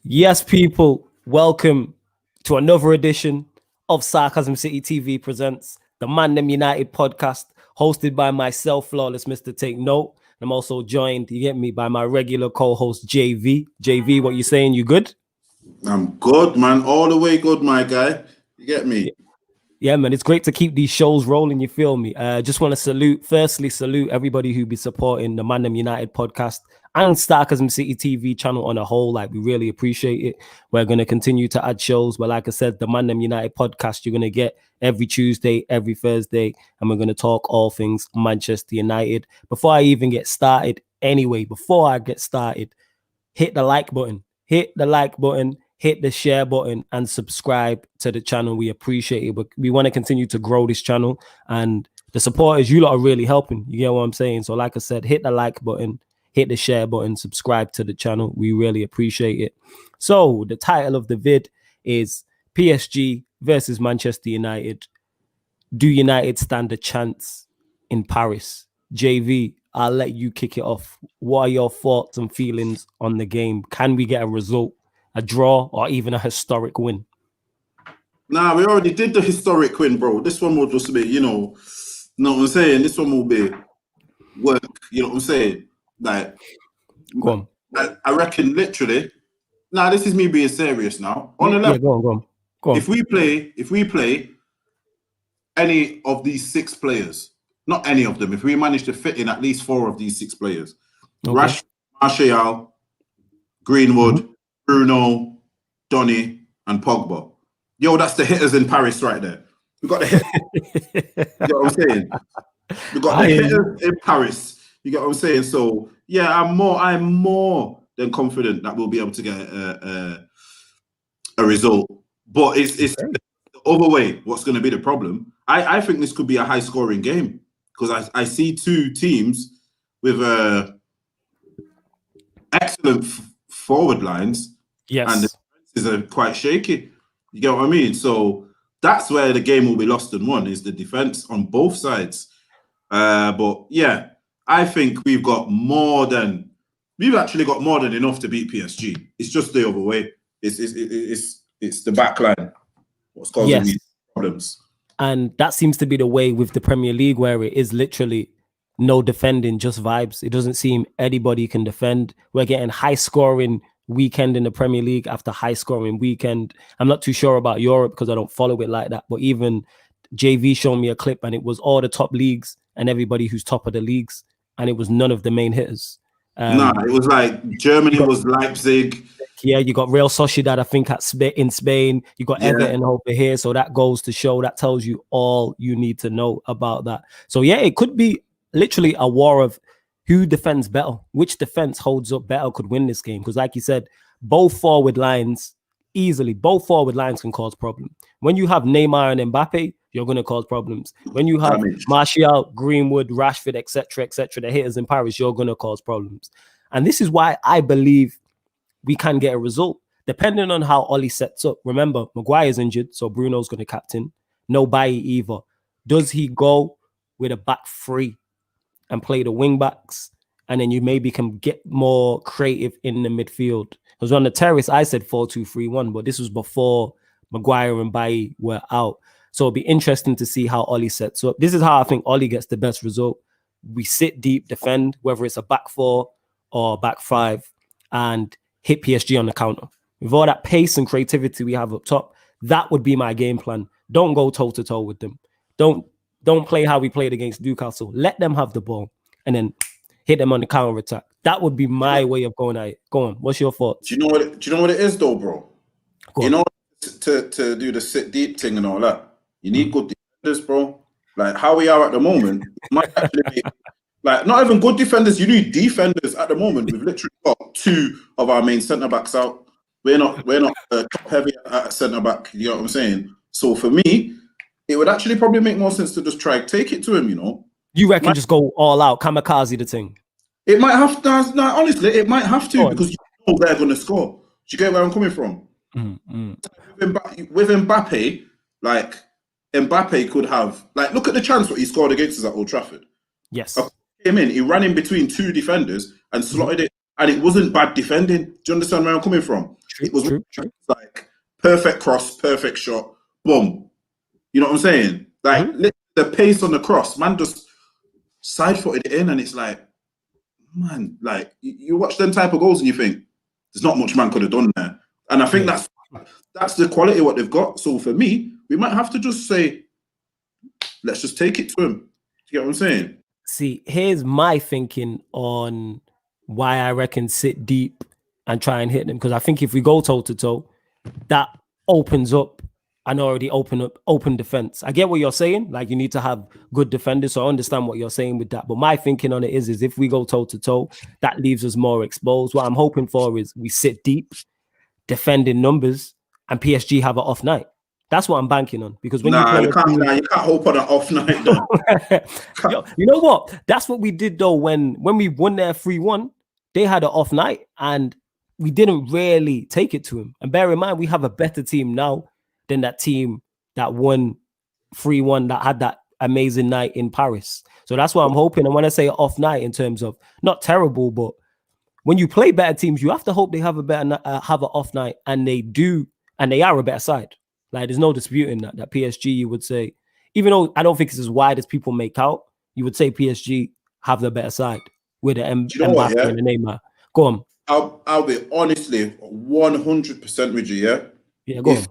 Yes, people, welcome to another edition of Sarcasm City TV presents the ManDem United Podcast, hosted by myself, Flawless Mr. Take Note. I'm also joined, you get me, by my regular co-host, JV. JV, what you saying? You good? I'm good, man. All the way good, my guy. You get me? Yeah, man, it's great to keep these shows rolling, you feel me? Just want to salute everybody who be supporting the ManDem United Podcast and Sarcasm City TV channel on a whole. Like, we really appreciate it. We're going to continue to add shows, but like I said, the ManDem United Podcast, you're going to get every Tuesday, every Thursday, and we're going to talk all things Manchester United. Before I get started, hit the like button, hit the share button, and subscribe to the channel. We appreciate it. But we want to continue to grow this channel, and the supporters, you lot are really helping. You get what I'm saying? So like I said, hit the like button, hit the share button, subscribe to the channel. We really appreciate it. So the title of the vid is PSG versus Manchester United. Do United stand a chance in Paris? JV, I'll let you kick it off. What are your thoughts and feelings on the game? Can we get a result, a draw, or even a historic win? Nah, we already did the historic win, bro. This one will just be, you know what I'm saying? This one will be work, you know what I'm saying? Like, go on. I reckon literally, this is me being serious now. On the level, go on. If we play any of these six players, not any of them, if we manage to fit in at least four of these six players, okay. Martial, Greenwood, Bruno, Donny, and Pogba. Yo, that's the hitters in Paris right there. We got the hitters. You know what I'm saying? We got the hitters in Paris. You get what I'm saying? So yeah, I'm more than confident that we'll be able to get a result. But it's the other way. What's going to be the problem? I think this could be a high scoring game because I see two teams with excellent forward lines. Yes. And the defenses are quite shaky. You get what I mean? So that's where the game will be lost and won, is the defense on both sides. But yeah, I think we've actually got more than enough to beat PSG. It's just the other way. It's the back line what's causing these problems. And that seems to be the way with the Premier League, where it is literally no defending, just vibes. It doesn't seem anybody can defend. We're getting high scoring weekend in the Premier League after high scoring weekend. I'm not too sure about Europe because I don't follow it like that. But even JV showed me a clip and it was all the top leagues and everybody who's top of the leagues. And it was none of the main hitters. It was like Germany was Leipzig. Yeah, you got Real Sociedad, I think, in Spain. You got Everton over here. So that goes to show, that tells you all you need to know about that. So yeah, it could be literally a war of who defends better, which defense holds up better could win this game. Because like you said, both forward lines can cause problems. When you have Neymar and Mbappe, you're going to cause problems. When you have Martial, Greenwood, Rashford, etc., the hitters in Paris, you're going to cause problems. And this is why I believe we can get a result, depending on how Oli sets up. Remember, Maguire's injured, so Bruno's going to captain. No Bailly either. Does he go with a back three and play the wing backs, and then you maybe can get more creative in the midfield? Because on the terrace, I said 4-2-3-1, but this was before Maguire and Bailly were out. So it'll be interesting to see how Oli sets up. This is how I think Oli gets the best result. We sit deep, defend, whether it's a back four or back five, and hit PSG on the counter. With all that pace and creativity we have up top, that would be my game plan. Don't go toe-to-toe with them. Don't play how we played against Newcastle. Let them have the ball and then hit them on the counter attack. That would be my way of going at it. Go on. What's your thoughts? Do you know what it is though, bro? You know, to do the sit deep thing and all that, you need good defenders, bro. Like how we are at the moment, it might actually be like not even good defenders. You need defenders at the moment. We've literally got two of our main centre backs out. We're not top heavy at centre back. You know what I'm saying? So for me, it would actually probably make more sense to just try take it to him. You know, you reckon just go all out, kamikaze the thing? It might have to. Honestly, it might have to because you know they're going to score. Do you get where I'm coming from? With Mbappe, like Mbappe could have look at the chance what he scored against us at Old Trafford. Yes. Came in, he ran in between two defenders and slotted it, and it wasn't bad defending. Do you understand where I'm coming from? it was like perfect cross, perfect shot, boom. You know what I'm saying? Like the pace on the cross, man, just side-footed it in, and it's like, man, like you watch them type of goals and you think there's not much man could have done there. And I think that's the quality of what they've got. So for me, we might have to just say, let's just take it to him. Do you get what I'm saying? See, here's my thinking on why I reckon sit deep and try and hit them. Because I think if we go toe-to-toe, that opens up and already open defense. I get what you're saying. Like, you need to have good defenders. So I understand what you're saying with that. But my thinking on it is if we go toe-to-toe, that leaves us more exposed. What I'm hoping for is we sit deep, defend in numbers, and PSG have an off night. That's what I'm banking on. Because when you can't hope on an off night, though. You know what? That's what we did, though, when we won their 3-1. They had an off night, and we didn't really take it to him. And bear in mind, we have a better team now than that team that won 3-1, that had that amazing night in Paris. So that's what I'm hoping. And when I say off night, in terms of not terrible, but when you play better teams, you have to hope they have have an off night, and they do, and they are a better side. Like, there's no disputing that PSG, you would say, even though I don't think it's as wide as people make out, you would say PSG have the better side with the Mbappe and the Neymar. Go on. I'll be honestly 100% with you, yeah? Yeah, go on.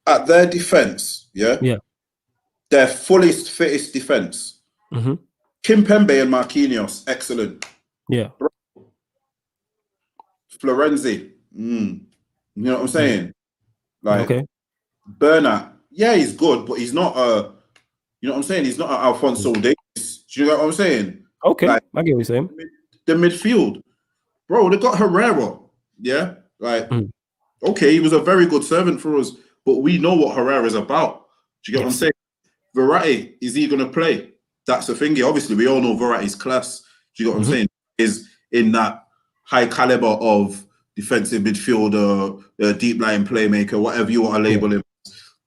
At their defense, their fullest, fittest defense. Kimpembe and Marquinhos, excellent. Yeah. Florenzi, you know what I'm saying? Like, okay. Bernat, he's good, but he's not you know what I'm saying? He's not an Alphonso Davies. Do you know what I'm saying? Okay, like, I get what you're saying. The midfield, bro, they got Herrera, like, okay, he was a very good servant for us, but we know what Herrera is about. Do you get what I'm saying? Verratti, is he going to play? That's the thing. Obviously, we all know Verratti's class. Do you get what I'm saying? Is in that high caliber of defensive midfielder, deep line playmaker, whatever you want to label him.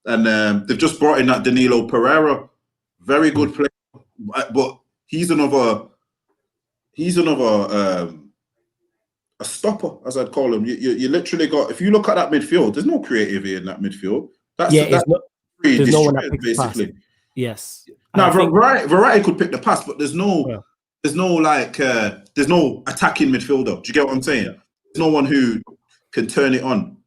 And they've just brought in that Danilo Pereira, very good player, but he's another a stopper, as I'd call him. You literally got, if you look at that midfield, there's no creativity in that midfield. That's there's no one that picks basically. The pass. Yes. Now Verratti could pick the pass, but there's no there's no attacking midfielder. Do you get what I'm saying? There's no one who can turn it on.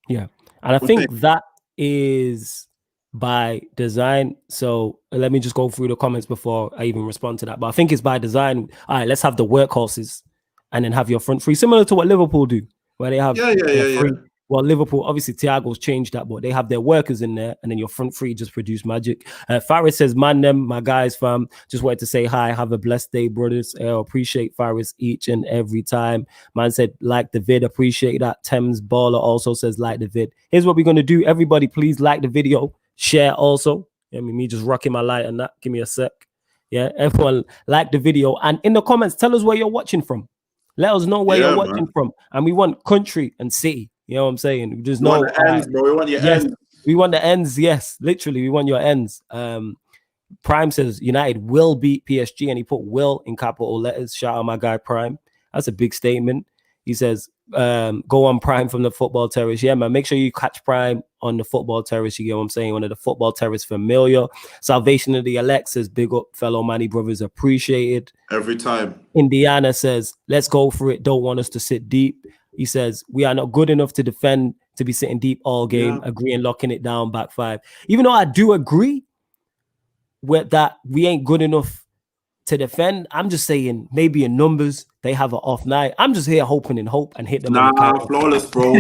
Yeah. And I think that is by design. So let me just go through the comments before I even respond to that. But I think it's by design. All right, let's have the workhorses and then have your front three, similar to what Liverpool do, where they have three. Well, Liverpool, obviously, Thiago's changed that, but they have their workers in there, and then your front three just produce magic. Faris says, ManDem, my guys, fam. Just wanted to say hi. Have a blessed day, brothers. Appreciate Faris each and every time. Man said, like the vid. Appreciate that. Thames Baller also says, like the vid. Here's what we're going to do. Everybody, please like the video. Share also. I mean, me just rocking my light on that. Give me a sec. Yeah, everyone like the video. And in the comments, tell us where you're watching from. Let us know where you're watching from. And we want country and city. You know what I'm saying? There's no ends, bro. We want your ends. We want the ends. Yes, literally, we want your ends. Prime says United will beat PSG, and he put "will" in capital letters. Shout out my guy Prime. That's a big statement. He says, "Go on Prime from the football terrace." Yeah, man. Make sure you catch Prime on the football terrace. You get what I'm saying? One of the football terrace familiar. Salvation of the elect says, "Big up, fellow Manny brothers. Appreciated every time." Indiana says, "Let's go for it. Don't want us to sit deep." He says, we are not good enough to defend, to be sitting deep all game, agree and locking it down back five. Even though I do agree with that, we ain't good enough to defend. I'm just saying, maybe in numbers, they have an off night. I'm just here hoping and hit them. Flawless, bro.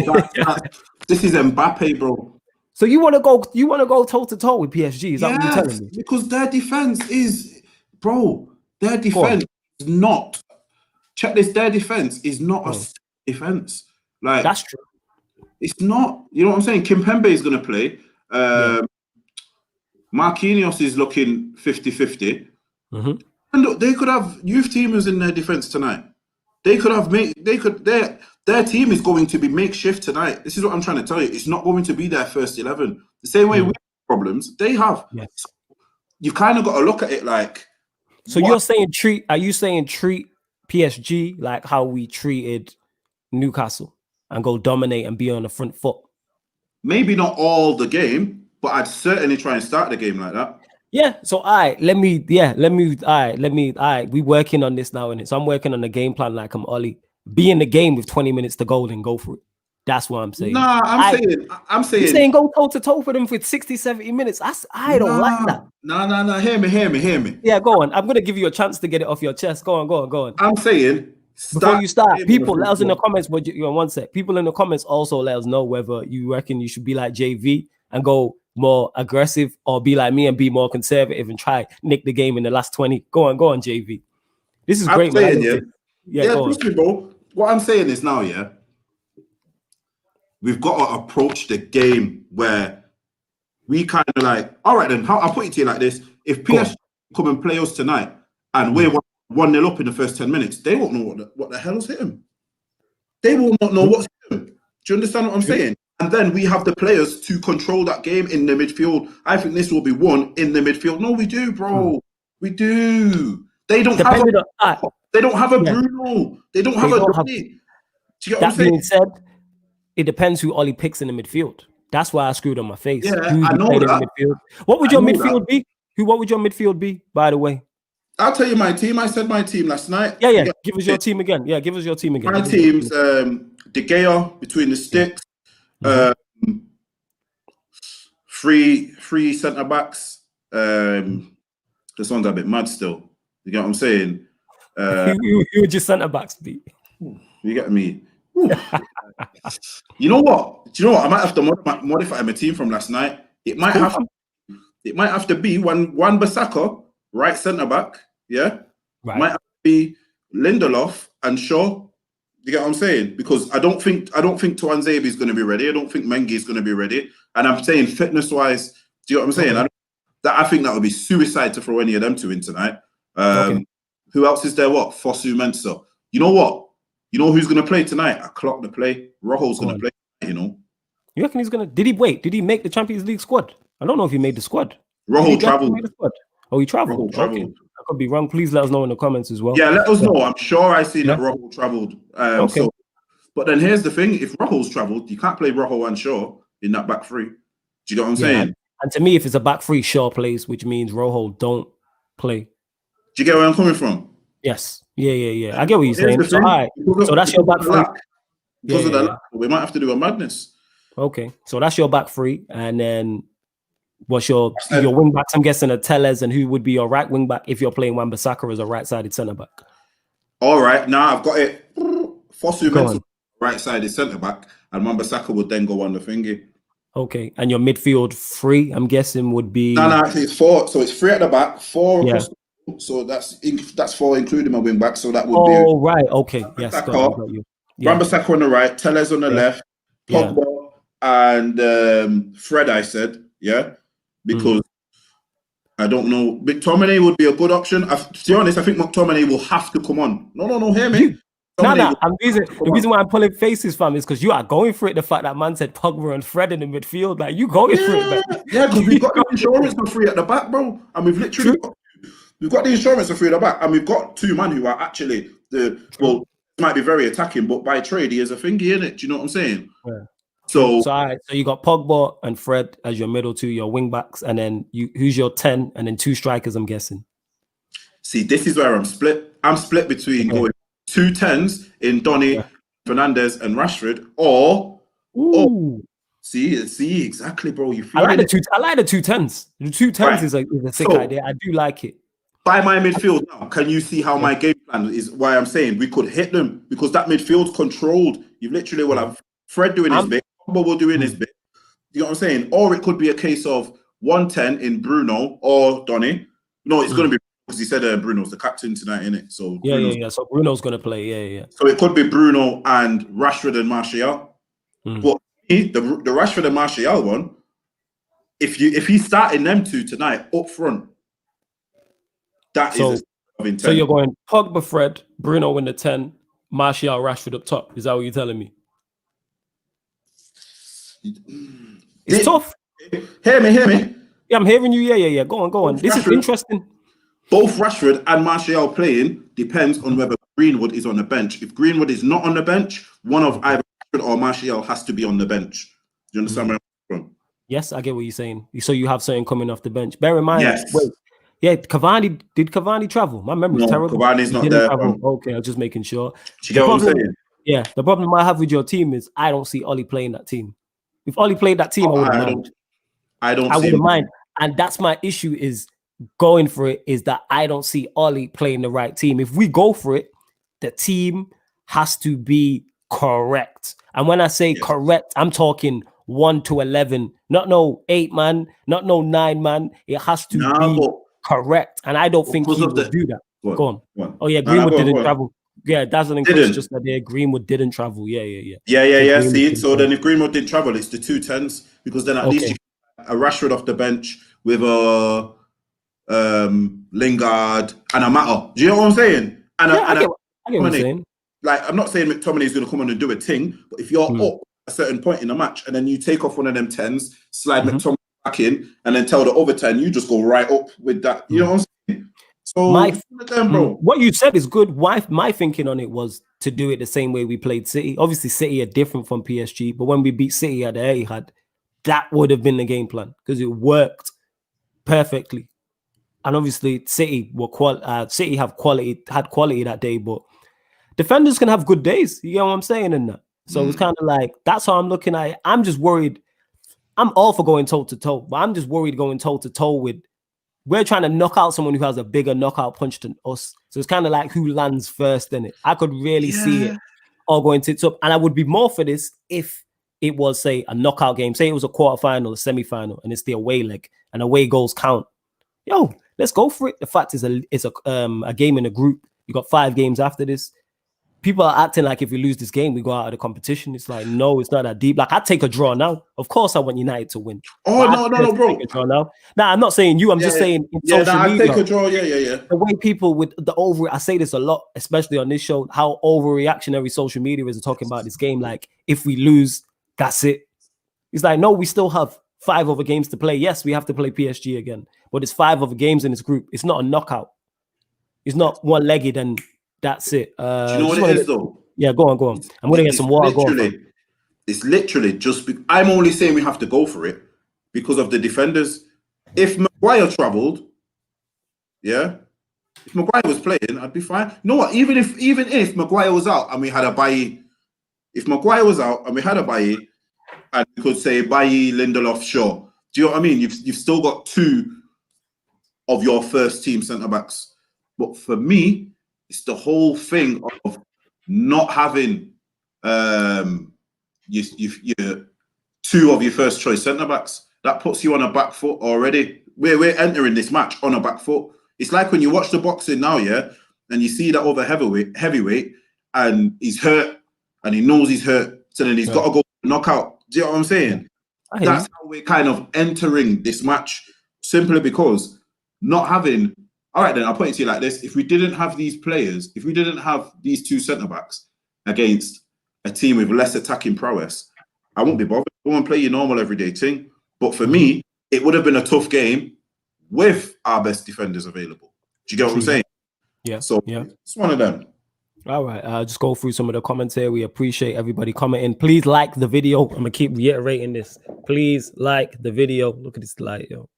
This is Mbappe, bro. So you want to go toe to toe with PSG? Is that what you're telling me? Because their defense is, bro. Their defense is not. Check this. Their defense is not a defense. Like, that's true. It's not. You know what I'm saying? Kimpembe is going to play. Marquinhos is looking 50-50. And look, they could have youth teamers in their defense tonight. They could have their team is going to be makeshift tonight. This is what I'm trying to tell you. It's not going to be their first 11. The same way we have problems, they have. Yes. So you've kind of got to look at it like. So you're saying treat PSG like how we treated Newcastle? and go dominate and be on the front foot. Maybe not all the game, but I'd certainly try and start the game like that. Yeah. So we working on this now, innit? So I'm working on the game plan like I'm Ollie. Be in the game with 20 minutes to go, then go for it. That's what I'm saying. Nah, I'm saying go toe to toe for them for 60, 70 minutes. I don't like that. Nah. Hear me. Yeah, go on. I'm gonna give you a chance to get it off your chest. Go on. I'm saying before you start, people let us in the comments. But you on one sec. People in the comments also let us know whether you reckon you should be like JV and go more aggressive, or be like me and be more conservative and try nick the game in the last 20. Go on, JV. This is great, saying, man. Yeah, bro. What I'm saying is now, yeah, we've got to approach the game where we kind of like, all right, then, I'll put it to you like this. If PSG come and play us tonight and we're 1-0 up in the first 10 minutes, they won't know what the hell has hit them. They will not know what's hit them. Do you understand what I'm saying? And then we have the players to control that game in the midfield. I think this will be won in the midfield. No, we do, bro. We do. They don't have a Bruno. They don't have a Donny. Do you get what I'm saying? Being said, it depends who Ollie picks in the midfield. That's why I screwed on my face. Yeah, I know that. What would your midfield be? What would your midfield be, by the way? I'll tell you my team. I said my team last night. Yeah. Give us your team again. My team's De Gea between the sticks. Three centre backs. This one's a bit mad still. You get what I'm saying? You were just centre backs, B. You get me? You know what? Do you know what? I might have to modify my team from last night. It might have to be Wan-Bissaka, right centre back. Yeah, right. Might have to be Lindelof and Shaw. You get what I'm saying? Because I don't think Tuanzebe is going to be ready. I don't think Mengi is going to be ready. And I'm saying fitness wise, do you know what I'm saying? I think that would be suicide to throw any of them two in tonight. Who else is there? Fosu Mensah. You know what? You know who's going to play tonight? I clocked the play. Rojo's going to play. You know. You reckon he's going to? Did he make the Champions League squad? I don't know if he made the squad. Rojo travelled. Oh, he travelled. Okay. I could be wrong. Please let us know in the comments as well. Yeah, let us know. I'm sure I see that Rojo travelled. Okay. But then here's the thing: if Rojo's travelled, you can't play Rojo and Shaw in that back three. Do you get what I'm saying? And to me, if it's a back three, Shaw plays, which means Rojo don't play. Do you get where I'm coming from? Yes. Yeah. I get what you're saying. So, all right. So that's your back three. Because of the lack, we might have to do a madness. Okay. So that's your back three. And then what's your wing backs? I'm guessing a Tellez, and who would be your right wing back if you're playing Wan-Bissaka as a right-sided centre back? All right. Now I've got it. Fosu Mensah, right-sided centre back, and Wan-Bissaka would then go on the thingy. Okay. And your midfield three, I'm guessing, would be... No, actually it's four. So it's three at the back, four across. So that's four, including my wing back. So that would be... Oh, right. Okay. Yes, got you. Wan-Bissaka on the right, Tellez on the left, Pogba and Fred, I said, because I don't know. McTominay would be a good option. To be honest, I think McTominay will have to come on. No, hear me. The reason why I'm pulling faces, fam, is because you are going for it. The fact that man said Pogba and Fred in the midfield, like you going for it, man. Yeah, because we've got the insurance for free at the back, bro, and we've literally we've got the insurance for free at the back, and we've got two men who are actually might be very attacking, but by trade he is a thingy, innit? Do you know what I'm saying? Yeah. So you got Pogba and Fred as your middle two, your wing backs, and then who's your 10, and then two strikers, I'm guessing. See, this is where I'm split. I'm split between going 2 10s in Donny, Fernandez, and Rashford, or see exactly, bro. I like the 2 10s. The 2 10s is a sick idea. I do like it. By my midfield now, can you see how my game plan is? Why I'm saying we could hit them, because that midfield's controlled. You literally will have Fred doing his bit, Pogba will doing his bit. You know what I'm saying? Or it could be a case of 110 in Bruno or Donny. No, it's going to be, because he said Bruno's the captain tonight, innit? So So Bruno's going to play. Yeah. So it could be Bruno and Rashford and Martial. But the Rashford and Martial one, if he's starting them two tonight up front, that is of intent. So you're going Pogba, Fred, Bruno in the 10, Martial, Rashford up top. Is that what you're telling me? It's tough. Hear me. Yeah, I'm hearing you. Yeah. Go on. This is interesting. Both Rashford and Martial playing depends on whether Greenwood is on the bench. If Greenwood is not on the bench, one of either Rashford or Martial has to be on the bench. Do you understand where I'm from? Yes, I get what you're saying. So you have something coming off the bench. Bear in mind, Yes. wait. Yeah, did Cavani travel? My memory's terrible. Cavani's not there. Okay, I'm just making sure. Do you get what I'm saying? Yeah, the problem I have with your team is I don't see Ollie playing that team. If Ollie played that team, I wouldn't mind. I wouldn't mind. And that's my issue is going for it, is that I don't see Ollie playing the right team. If we go for it, the team has to be correct. And when I say correct, I'm talking 1 to 11, not no 8 man, not no 9 man. It has to be correct. And I don't think he will do that. Go on. Oh, yeah, Greenwood didn't travel. Yeah, Dazzling Chris just said, Greenwood didn't travel. Yeah. See, so then if Greenwood didn't travel, it's the 2 10s, because then at least you get a Rashford off the bench with a Lingard and a Mata. Do you know what I'm saying? And I get what you're saying. Like, I'm not saying McTominay is going to come on and do a thing, but if you're up a certain point in the match and then you take off one of them 10s, slide McTominay back in, and then tell the other 10, you just go right up with that. You know what I'm saying? So, what you said is good. My thinking on it was to do it the same way we played City. Obviously, City are different from PSG, but when we beat City at the Etihad, that would have been the game plan because it worked perfectly. And obviously, City had quality that day, but defenders can have good days. You know what I'm saying in that? So it's kind of like, that's how I'm looking at it. I'm just worried. I'm all for going toe-to-toe, but I'm just worried going toe-to-toe with, we're trying to knock out someone who has a bigger knockout punch than us. So it's kind of like who lands first in it. I could really see it all going tits up. And I would be more for this if it was, say, a knockout game. Say it was a quarterfinal, a semi-final, and it's the away leg, and away goals count. Yo, let's go for it. The fact is, it's a game in a group. You got 5 games after this. People are acting like if we lose this game, we go out of the competition. It's like, no, it's not that deep. Like, I'd take a draw now. Of course, I want United to win. Oh, no, bro. Take a draw now. Nah, I'm not saying you. I'm just saying in social media. I'd take a draw. Yeah. The way people with the I say this a lot, especially on this show, how overreactionary social media is talking about this game. Like, if we lose, that's it. It's like, no, we still have 5 other games to play. Yes, we have to play PSG again, but it's 5 other games in this group. It's not a knockout. It's not one-legged and that's it. Do you know what it is, though? Yeah, go on. I'm going to get some water. It's literally just... I'm only saying we have to go for it because of the defenders. If Maguire travelled, if Maguire was playing, I'd be fine. You know what? Even if Maguire was out and we had a Bailly, and we could say Bailly, Lindelof, Shaw. Do you know what I mean? You've still got 2 of your first team centre-backs. But for me, it's the whole thing of not having your 2 of your first choice centre-backs. That puts you on a back foot already. We're entering this match on a back foot. It's like when you watch the boxing now, and you see that other heavyweight, and he's hurt, and he knows he's hurt, so then he's got to go knockout. Do you know what I'm saying? That's how we're kind of entering this match, simply because not having... All right, then, I'll put it to you like this. If we didn't have these players, if we didn't have these 2 centre-backs against a team with less attacking prowess, I won't be bothered. Go and play your normal everyday thing. But for me, it would have been a tough game with our best defenders available. Do you get what I'm saying? Yeah. So it's one of them. All right, just go through some of the comments here. We appreciate everybody commenting. Please like the video. I'm going to keep reiterating this. Please like the video. Look at this light, yo.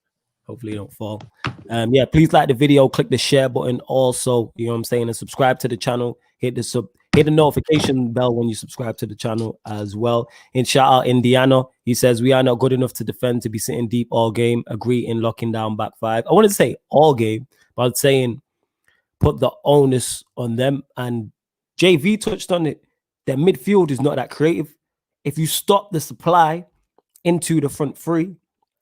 Hopefully it don't fall. Please like the video, click the share button also, you know what I'm saying, and subscribe to the channel. Hit the notification bell when you subscribe to the channel as well. And shout out Indiana. He says, we are not good enough to defend, to be sitting deep all game. Agree in locking down back 5. I wanted to say all game, but I'm saying put the onus on them. And JV touched on it. Their midfield is not that creative. If you stop the supply into the front 3,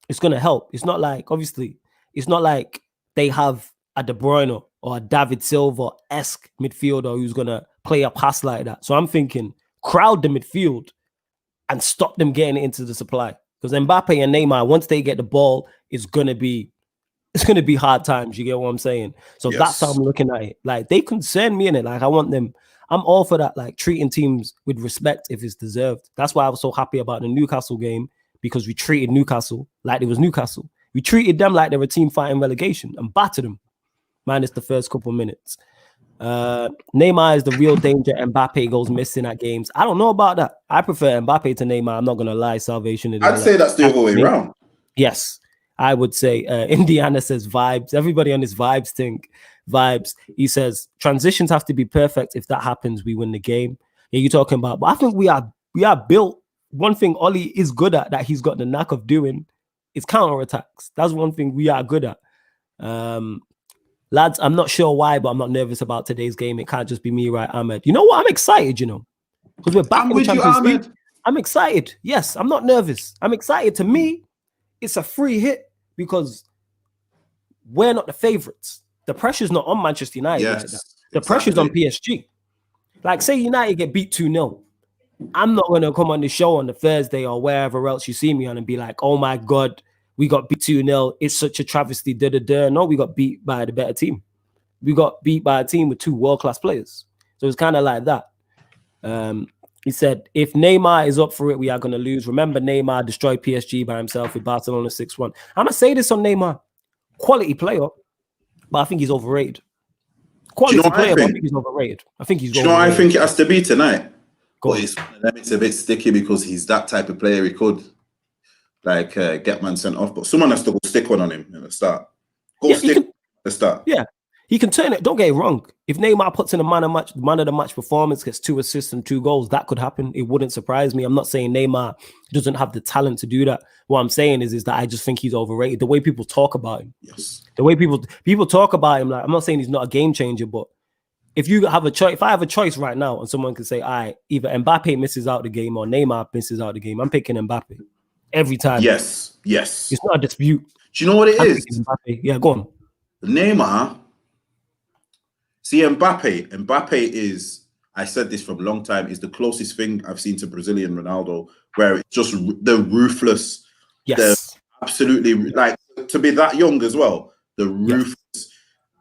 it's going to help. It's not like, obviously, it's not like they have a De Bruyne or a David Silva-esque midfielder who's going to play a pass like that. So I'm thinking, crowd the midfield and stop them getting into the supply. Because Mbappe and Neymar, once they get the ball, it's going to be hard times. You get what I'm saying? So that's how I'm looking at it. Like, they concern me in it. Like, I want them. I'm all for that, like, treating teams with respect if it's deserved. That's why I was so happy about the Newcastle game, because we treated Newcastle like it was Newcastle. We treated them like they were a team fighting relegation and battered them, minus the first couple of minutes. Neymar is the real danger. Mbappe goes missing at games. I don't know about that. I prefer Mbappe to Neymar. I'm not gonna lie. Salvation of the I'd say that's the other way around. Yes, I would say. Indiana says vibes. Everybody on this vibes think vibes. He says transitions have to be perfect. If that happens, we win the game. Yeah, you're talking about. But I think we are built. One thing Ollie is good at that he's got the knack of doing is counterattacks. That's one thing we are good at. Lads, I'm not sure why, but I'm not nervous about today's game. It can't just be me, right, Ahmed? You know what? I'm excited, because we're back in the Champions League. I'm excited. Yes, I'm not nervous. I'm excited. To me, it's a free hit because we're not the favorites. The pressure's not on Manchester United. Yes, the pressure's on PSG. Like, say United get beat 2-0. I'm not going to come on the show on the Thursday or wherever else you see me on and be like, oh my God, we got beat 2-0. It's such a travesty. No, we got beat by the better team. We got beat by a team with 2 world-class players. So it's kind of like that. He said, if Neymar is up for it, we are going to lose. Remember, Neymar destroyed PSG by himself with Barcelona 6-1. I'm going to say this on Neymar. Quality player, but I think he's overrated. Quality player, but I think he's overrated. I think he's overrated. You know what I think it has to be tonight? It's a bit sticky because he's that type of player. He could get man sent off, but someone has to go stick one on him at the start. At the start. Yeah, he can turn it. Don't get it wrong. If Neymar puts in a man of the match performance, gets 2 assists and 2 goals, that could happen. It wouldn't surprise me. I'm not saying Neymar doesn't have the talent to do that. What I'm saying is that I just think he's overrated. The way people talk about him. Yes. The way people talk about him, like, I'm not saying he's not a game changer, but if you have a choice, if I have a choice right now, and someone can say, all right, either Mbappe misses out the game or Neymar misses out the game, I'm picking Mbappe every time. Yes. It's not a dispute. Do you know what it is? Yeah, go on. Neymar. See, Mbappe is, I said this from a long time, is the closest thing I've seen to Brazilian Ronaldo, where it's just the ruthless. Yes. Absolutely, like, to be that young as well, the ruthless. Yes.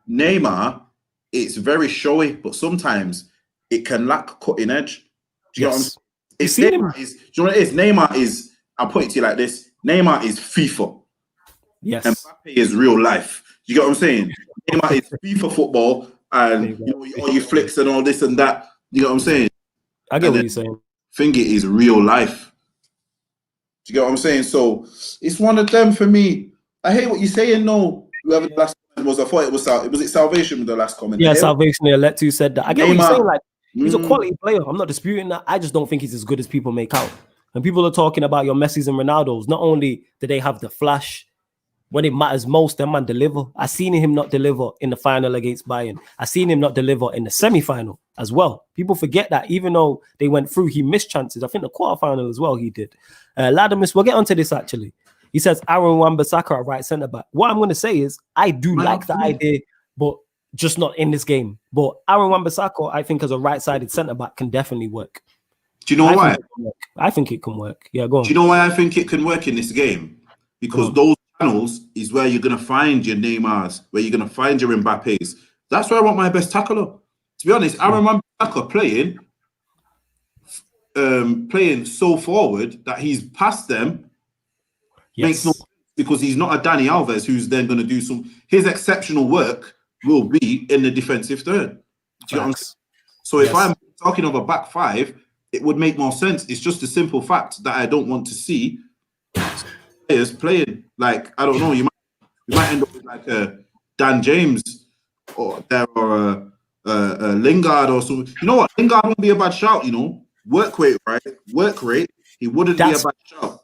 Neymar, it's very showy, but sometimes it can lack cutting edge. Do you know what I'm saying? Do you know what it is? Neymar is, I'll put it to you like this, Neymar is FIFA. Yes. Mbappe is real life. Do you get what I'm saying? Neymar is FIFA football, and all your flicks and all this and that. You know what I'm saying? I get what you're saying. Think it is real life. Do you get what I'm saying? So it's one of them for me. I hate what you're saying. No, whoever the last comment was, I thought it was it Salvation with the last comment. Yeah, Salvation. Letu said that. I get what you're saying. Like, he's a quality player. I'm not disputing that. I just don't think he's as good as people make out. And people are talking about your Messis and Ronaldos. Not only do they have the flash, when it matters most, them man deliver. I seen him not deliver in the final against Bayern. I seen him not deliver in the semi-final as well. People forget that even though they went through, he missed chances. I think the quarterfinal as well he did. Ladamus, we'll get onto this actually. He says Aaron Wan-Bissaka at right centre back. What I'm going to say is I do like the idea, but just not in this game. But Aaron Wan-Bissaka, I think as a right-sided centre back can definitely work. Do you know why? I think it can work. Yeah, go on. Do you know why I think it can work in this game? Because those channels is where you're going to find your Neymars, where you're going to find your Mbappes. That's where I want my best tackler. To be honest, Aaron Wan-Bissaka playing so forward that he's past them makes no sense, because he's not a Dani Alves who's then going to do some. His exceptional work will be in the defensive third. Do you know what I'm saying? So if I'm talking of a back five, it would make more sense. It's just a simple fact that I don't want to see players playing. Like, I don't know, you might end up with like a Dan James or a Lingard or something. You know what? Lingard won't be a bad shout, Work rate, right? Work rate, he wouldn't be a bad shout.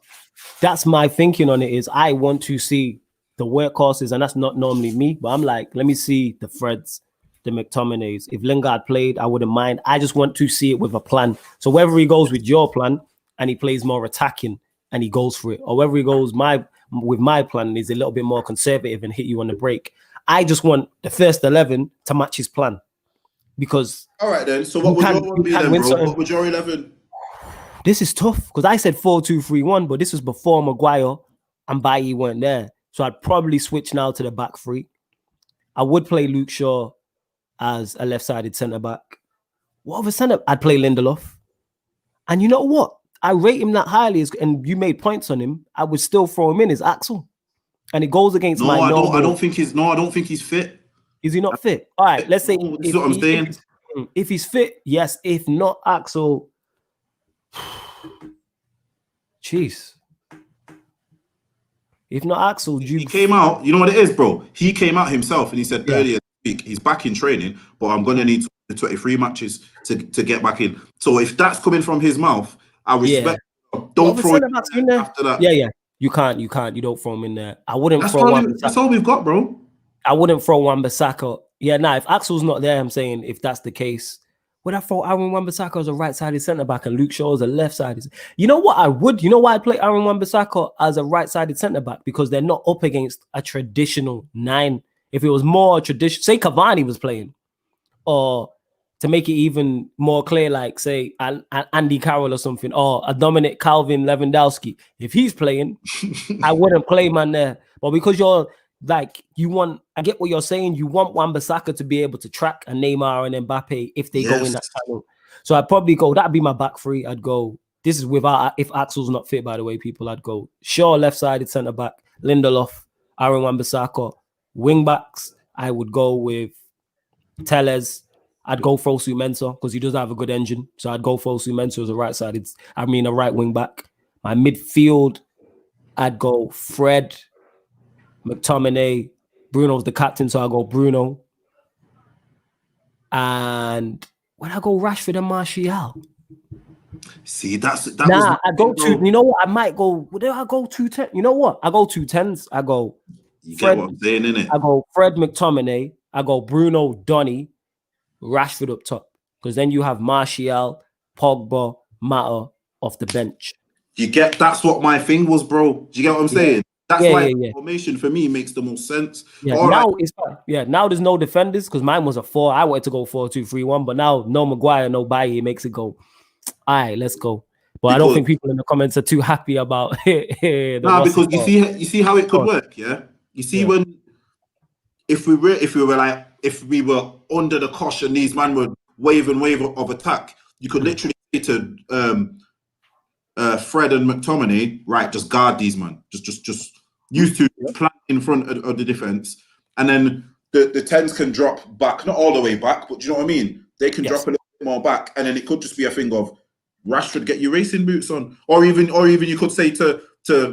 That's my thinking on it is I want to see the workhorses, and that's not normally me, but I'm like, let me see the Freds, the McTominays. If Lingard played, I wouldn't mind. I just want to see it with a plan. So whether he goes with your plan and he plays more attacking and he goes for it, or whether he goes with my plan and is a little bit more conservative and hit you on the break, I just want the first 11 to match his plan. Because all right then. So what would your one be then, bro? What would your 11? This is tough because I said 4-2-3-1, but this was before Maguire and Bailly weren't there. So I'd probably switch now to the back three. I would play Luke Shaw as a left-sided centre-back. What other centre? I'd play Lindelof. And you know what? I rate him that highly, and you made points on him. I would still throw him in as Axel. And it goes against my normal. I don't think he's fit. Is he not fit? All right, let's say this is what I'm saying. If he's fit, yes. If not, Axel. Jeez. If not Axel, he came out. You know what it is, bro? He came out himself and he said earlier this week he's back in training, but I'm going to need the 23 matches to get back in. So if that's coming from his mouth, I respect. Don't throw him in there after that. Yeah. You can't. You don't throw him in there. I wouldn't that's all we've got, bro. I wouldn't throw Wan-Bissaka. Yeah, if Axel's not there, I'm saying if that's the case, would I throw Aaron Wan-Bissaka as a right-sided centre-back and Luke Shaw as a left-sided? You know what I would? You know why I'd play Aaron Wan-Bissaka as a right-sided centre-back? Because they're not up against a traditional 9. If it was more traditional, say Cavani was playing, or to make it even more clear, like say Andy Carroll or something, or a Dominic Calvin Lewandowski. If he's playing, I wouldn't play man there. But because you're like, I get what you're saying. You want Wan-Bissaka to be able to track a Neymar and Mbappe if they go in that channel. So I'd probably go, that'd be my back three. I'd go, this is without, if Axel's not fit, by the way, people, I'd go Shaw left-sided centre-back, Lindelof, Aaron Wan-Bissaka. Wing-backs, I would go with Telles. I'd go Fosu Mensah because he doesn't have a good engine. So I'd go Fosu Mensah as a a right wing-back. My midfield, I'd go Fred, McTominay. Bruno's the captain, so I'll go Bruno. And when I go Rashford and Martial. See, I go to, you know what? I might go, would I go 2-10? You know what? I go 2-10s. I go You Fred, get what I'm saying, innit? I go Fred McTominay. I go Bruno, Donny, Rashford up top. Because then you have Martial, Pogba, Mata off the bench. That's what my thing was, bro. Do you get what I'm saying? That's why formation for me makes the most sense. Yeah, now there's no defenders because mine was a 4. I wanted to go 4-2-3-1, but now no Maguire, no Bailly makes it go. All right, let's go. But I don't think people in the comments are too happy about it. Because you see how it could work, yeah? You see when if we were under the caution, these men would wave of attack, you could literally say to Fred and McTominay, right, just guard these man. Just use to plan in front of the defense. And then the 10s can drop back, not all the way back, but do you know what I mean? They can drop a little bit more back, and then it could just be a thing of Rashford, get your racing boots on. Or even you could say to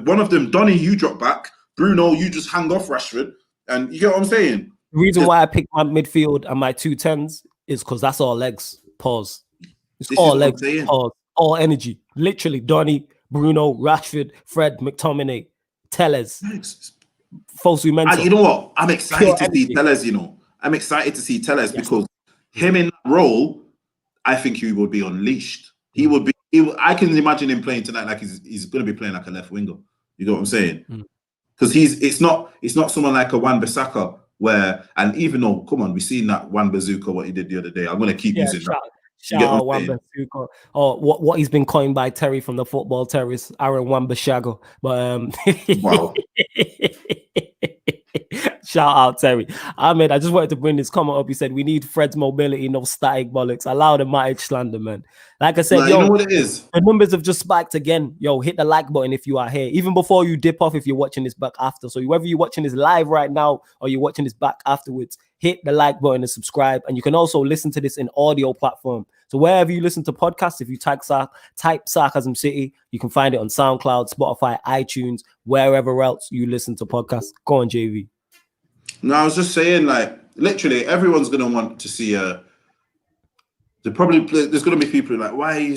one of them, Donny, you drop back. Bruno, you just hang off Rashford. And you get what I'm saying? The reason why I picked my midfield and my 2 10s is because that's all legs. Pause. It's all legs. Pause. All energy. Literally, Donny, Bruno, Rashford, Fred, McTominay, Telles, Fosu Mensah. You know what? I'm excited to see Telles, I'm excited to see Telles because him in that role, I think he would be unleashed. He would be. I can imagine him playing tonight like he's going to be playing like a left winger. You know what I'm saying? Because it's not someone like a Wan-Bissaka where, and even though, come on, we've seen that Wan-Bazooka, what he did the other day. I'm going to keep using that. Shout out Wan-Bissaka, or what he's been coined by Terry from the Football Terrace, Aaron Wan-Bissaka. But wow. Shout out Terry. Ahmed, I just wanted to bring this comment up. He said we need Fred's mobility, no static bollocks. Allow the mighty slander, man. Like I said, you know what it is? The numbers have just spiked again. Yo, hit the like button if you are here, even before you dip off if you're watching this back after. So whether you're watching this live right now or you're watching this back afterwards, hit the like button and subscribe. And you can also listen to this in audio platform. So wherever you listen to podcasts, if you type Sarcasm City, you can find it on SoundCloud, Spotify, iTunes, wherever else you listen to podcasts. Go on, JV. No, I was just saying, like, literally, everyone's going to want to see there's going to be people like, why are you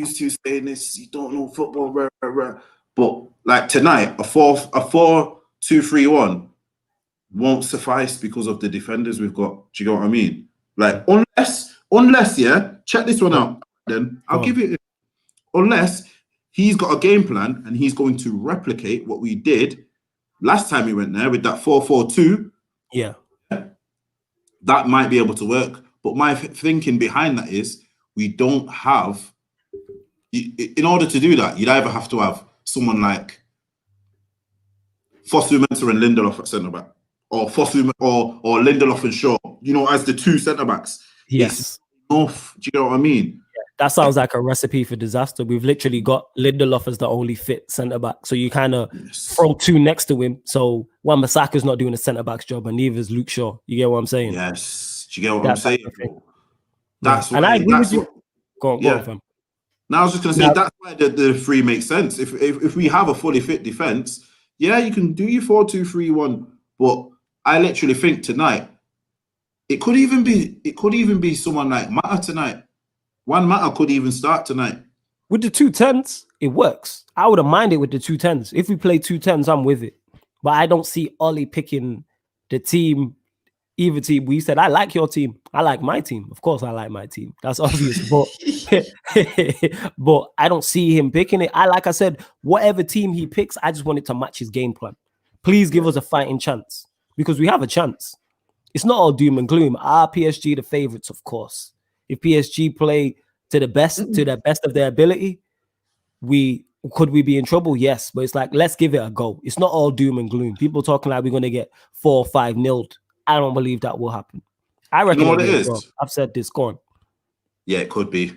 two saying this? You don't know football, rah, rah, rah. But like tonight, a 4-2-3-1 won't suffice because of the defenders we've got. Do you know what I mean? Like, unless, check this one out. Then I'll give it. Unless he's got a game plan and he's going to replicate what we did last time he went there with that 4-4-2. Yeah, that might be able to work. But my thinking behind that is we don't have. In order to do that, you'd either have to have someone like Fosu Mensah and Lindelof at centre back, or Fosu or Lindelof and Shaw. As the 2 centre backs. Yes. Enough. Do you know what I mean? That sounds like a recipe for disaster. We've literally got Lindelof as the only fit centre back. So you kind of throw two next to him. So Wan-Bissaka's not doing a centre back's job, and neither is Luke Shaw. You get what I'm saying? Yes. Do you get what I'm saying? That's why. And I agree with you. Go on, fam. Now I was just going to say that's why the three makes sense. If we have a fully fit defense, yeah, you can do your 4-2-3-1. But I literally think tonight it could even be someone like Mata tonight. One Mata could even start tonight. With the 2-10s, it works. I wouldn't mind it with the 2-10s. If we play 2-10s, I'm with it. But I don't see Ollie picking the team, either team. We said, I like your team. I like my team. Of course, I like my team. That's obvious. But I don't see him picking it. Like I said, whatever team he picks, I just want it to match his game plan. Please give us a fighting chance, because we have a chance. It's not all doom and gloom. Are PSG the favourites? Of course. If PSG play to the best of their ability, could we be in trouble? Yes, but it's like, let's give it a go. It's not all doom and gloom. People talking like we're going to get 4 or 5-0. I don't believe that will happen. I reckon, you know what it is? Draw. I've said this. Go on. Yeah, it could be.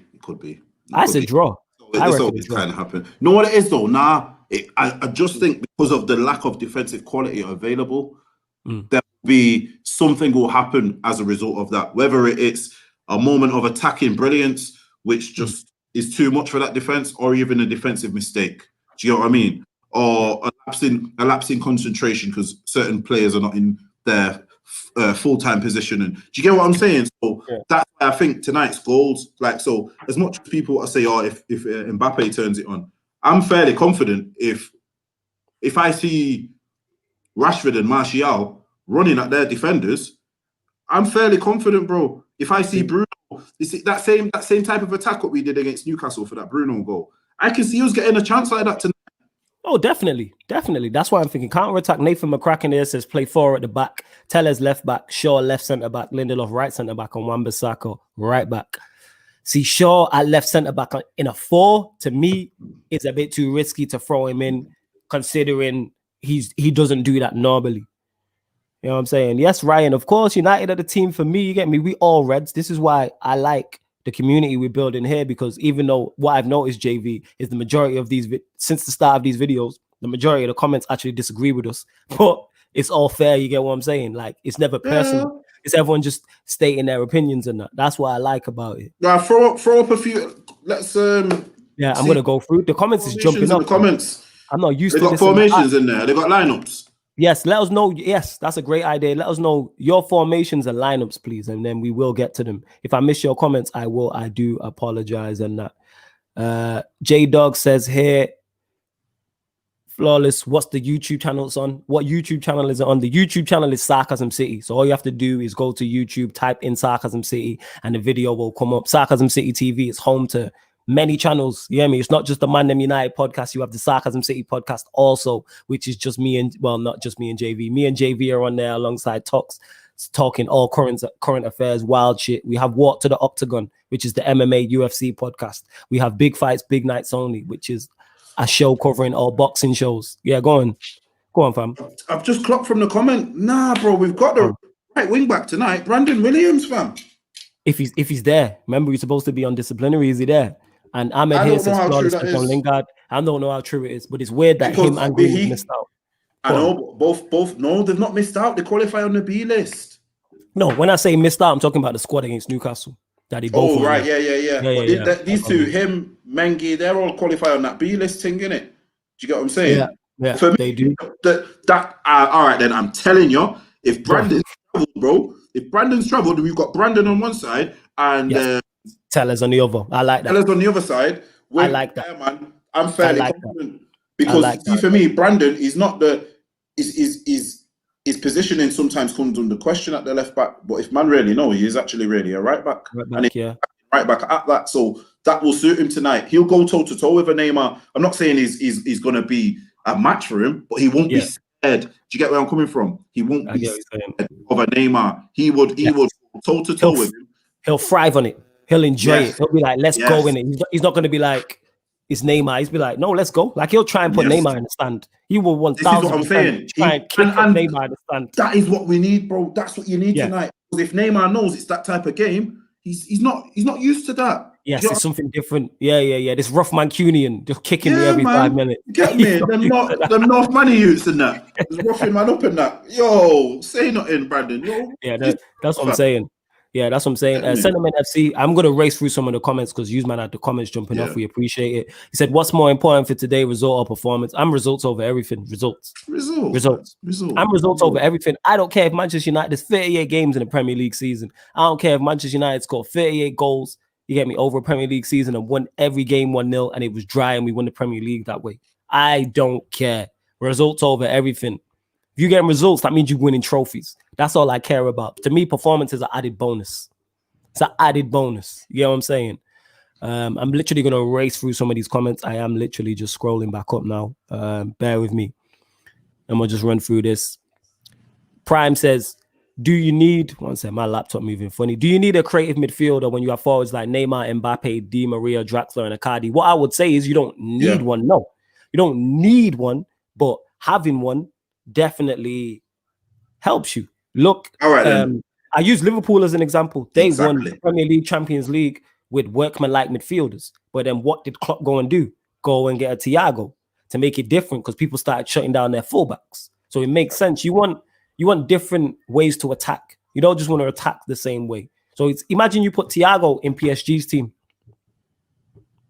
I said draw. It's always kind of happen. You know what it is though? I just think because of the lack of defensive quality available, there will be something will happen as a result of that. Whether it's a moment of attacking brilliance, which just is too much for that defense, or even a defensive mistake. Do you know what I mean? Or a lapse in concentration because certain players are not in their full-time position. And do you get what I'm saying? So that's why I think tonight's goals, so as much as people say, if Mbappe turns it on, I'm fairly confident if I see Rashford and Martial running at their defenders, I'm fairly confident, bro. If I see Bruno, that same type of attack what we did against Newcastle for that Bruno goal, I can see us getting a chance like that tonight. Oh, definitely. That's why I'm thinking counter-attack. Nathan McCracken there says play 4 at the back. Tellers left back. Shaw left centre-back. Lindelof right centre-back. And Wan-Bissaka right back. See, Shaw at left centre-back in a 4, to me, is a bit too risky to throw him in, considering he doesn't do that normally. You know what I'm saying? Yes, Ryan, of course, United are the team for me. You get me? We all Reds. This is why I like the community we're building here, because even though what I've noticed, JV, is the majority of these, since the start of these videos, the majority of the comments actually disagree with us. But it's all fair. You get what I'm saying? Like, it's never personal. It's everyone just stating their opinions and that. That's what I like about it. Now, throw up a few. Let's I'm gonna go through the comments. Is jumping up. The comments. I'm not used to this. They got formations in there. They got lineups. Yes, let us know. Yes, that's a great idea. Let us know your formations and lineups, please, and then we will get to them. If I miss your comments, I will. I do apologize. And that J Dog says here, Flawless, what's the YouTube channel it's on? What YouTube channel is it on? The YouTube channel is Sarcasm City. So all you have to do is go to YouTube, type in Sarcasm City, and the video will come up. Sarcasm City TV is home to many channels. You hear me? It's not just the ManDem United podcast. You have the Sarcasm City podcast also, which is just me and, well, not just me and JV. Me and JV are on there alongside talking all current affairs, wild shit. We have Walk to the Octagon, which is the MMA UFC podcast. We have Big Fights, Big Nights Only, which is a show covering all boxing shows. Yeah, go on, fam. I've just clocked from the comment. Nah, bro, we've got the right wing back tonight. Brandon Williams, fam. If he's there, remember he's supposed to be on disciplinary. Is he there? And Ahmed here says flawless on Lingard. I don't know how true it is, but it's weird that him and Green missed out. I know, both. No, they've not missed out. They qualify on the B list. No, when I say missed out, I'm talking about the squad against Newcastle. That he both. Oh, right, yeah. These two, him, Mengi, they're all qualified on that B list thing, innit? Do you get what I'm saying? Yeah, for me, they do. All right, then I'm telling you, if Brandon's traveled, bro, then we've got Brandon on one side and Tellers on the other. I like that. Tellers on the other side. I like that. Man, I'm fairly confident because for me, Brandon is not his positioning sometimes comes under question at the left back. But if man really know, he is actually really a right back. Right back at that. So that will suit him tonight. He'll go toe to toe with a Neymar. I'm not saying he's going to be a match for him, but he won't be scared. Do you get where I'm coming from? He won't be scared of a Neymar. He would go toe to toe with him. He'll thrive on it. He'll enjoy it. He'll be like, let's go in it. He's not going to be like, it's Neymar. He's be like, no, let's go. Like, he'll try and put Neymar in the stand. He will 1,000% try and kick Neymar in the stand. That is what we need, bro. That's what you need tonight. Because if Neymar knows it's that type of game, he's not used to that. Yes, it's something different. Yeah. This rough Mancunian just kicking me every 5 minutes. Get me? Them North Money youths and that. Just roughing man up and that. Yo, say nothing, Brandon. Yo, that's what I'm saying. Yeah, that's what I'm saying. Sentiment FC, I'm going to race through some of the comments because you man had the comments jumping off. We appreciate it. He said, what's more important for today, result or performance? I'm results over everything. Results. I'm results over everything. I don't care if Manchester United, there's 38 games in the Premier League season. I don't care if Manchester United scored 38 goals, you get me, over a Premier League season and won every game 1-0 and it was dry and we won the Premier League that way. I don't care. Results over everything. If you get results, that means you're winning trophies. That's all I care about. To me, performance is an added bonus. It's an added bonus. You get what I'm saying? I'm literally going to race through some of these comments. I am literally just scrolling back up now. Bear with me. And we'll just run through this. Prime says, do you need... One second, my laptop moving funny. Do you need a creative midfielder when you have forwards like Neymar, Mbappe, Di Maria, Draxler, and Icardi? What I would say is you don't need one. No, you don't need one, but having one definitely helps you. Look, all right, I use Liverpool as an example. They won the Premier League, Champions League with workman-like midfielders. But then what did Klopp go and do? Go and get a Thiago to make it different because people started shutting down their fullbacks. So it makes sense. You want different ways to attack. You don't just want to attack the same way. So imagine you put Thiago in PSG's team.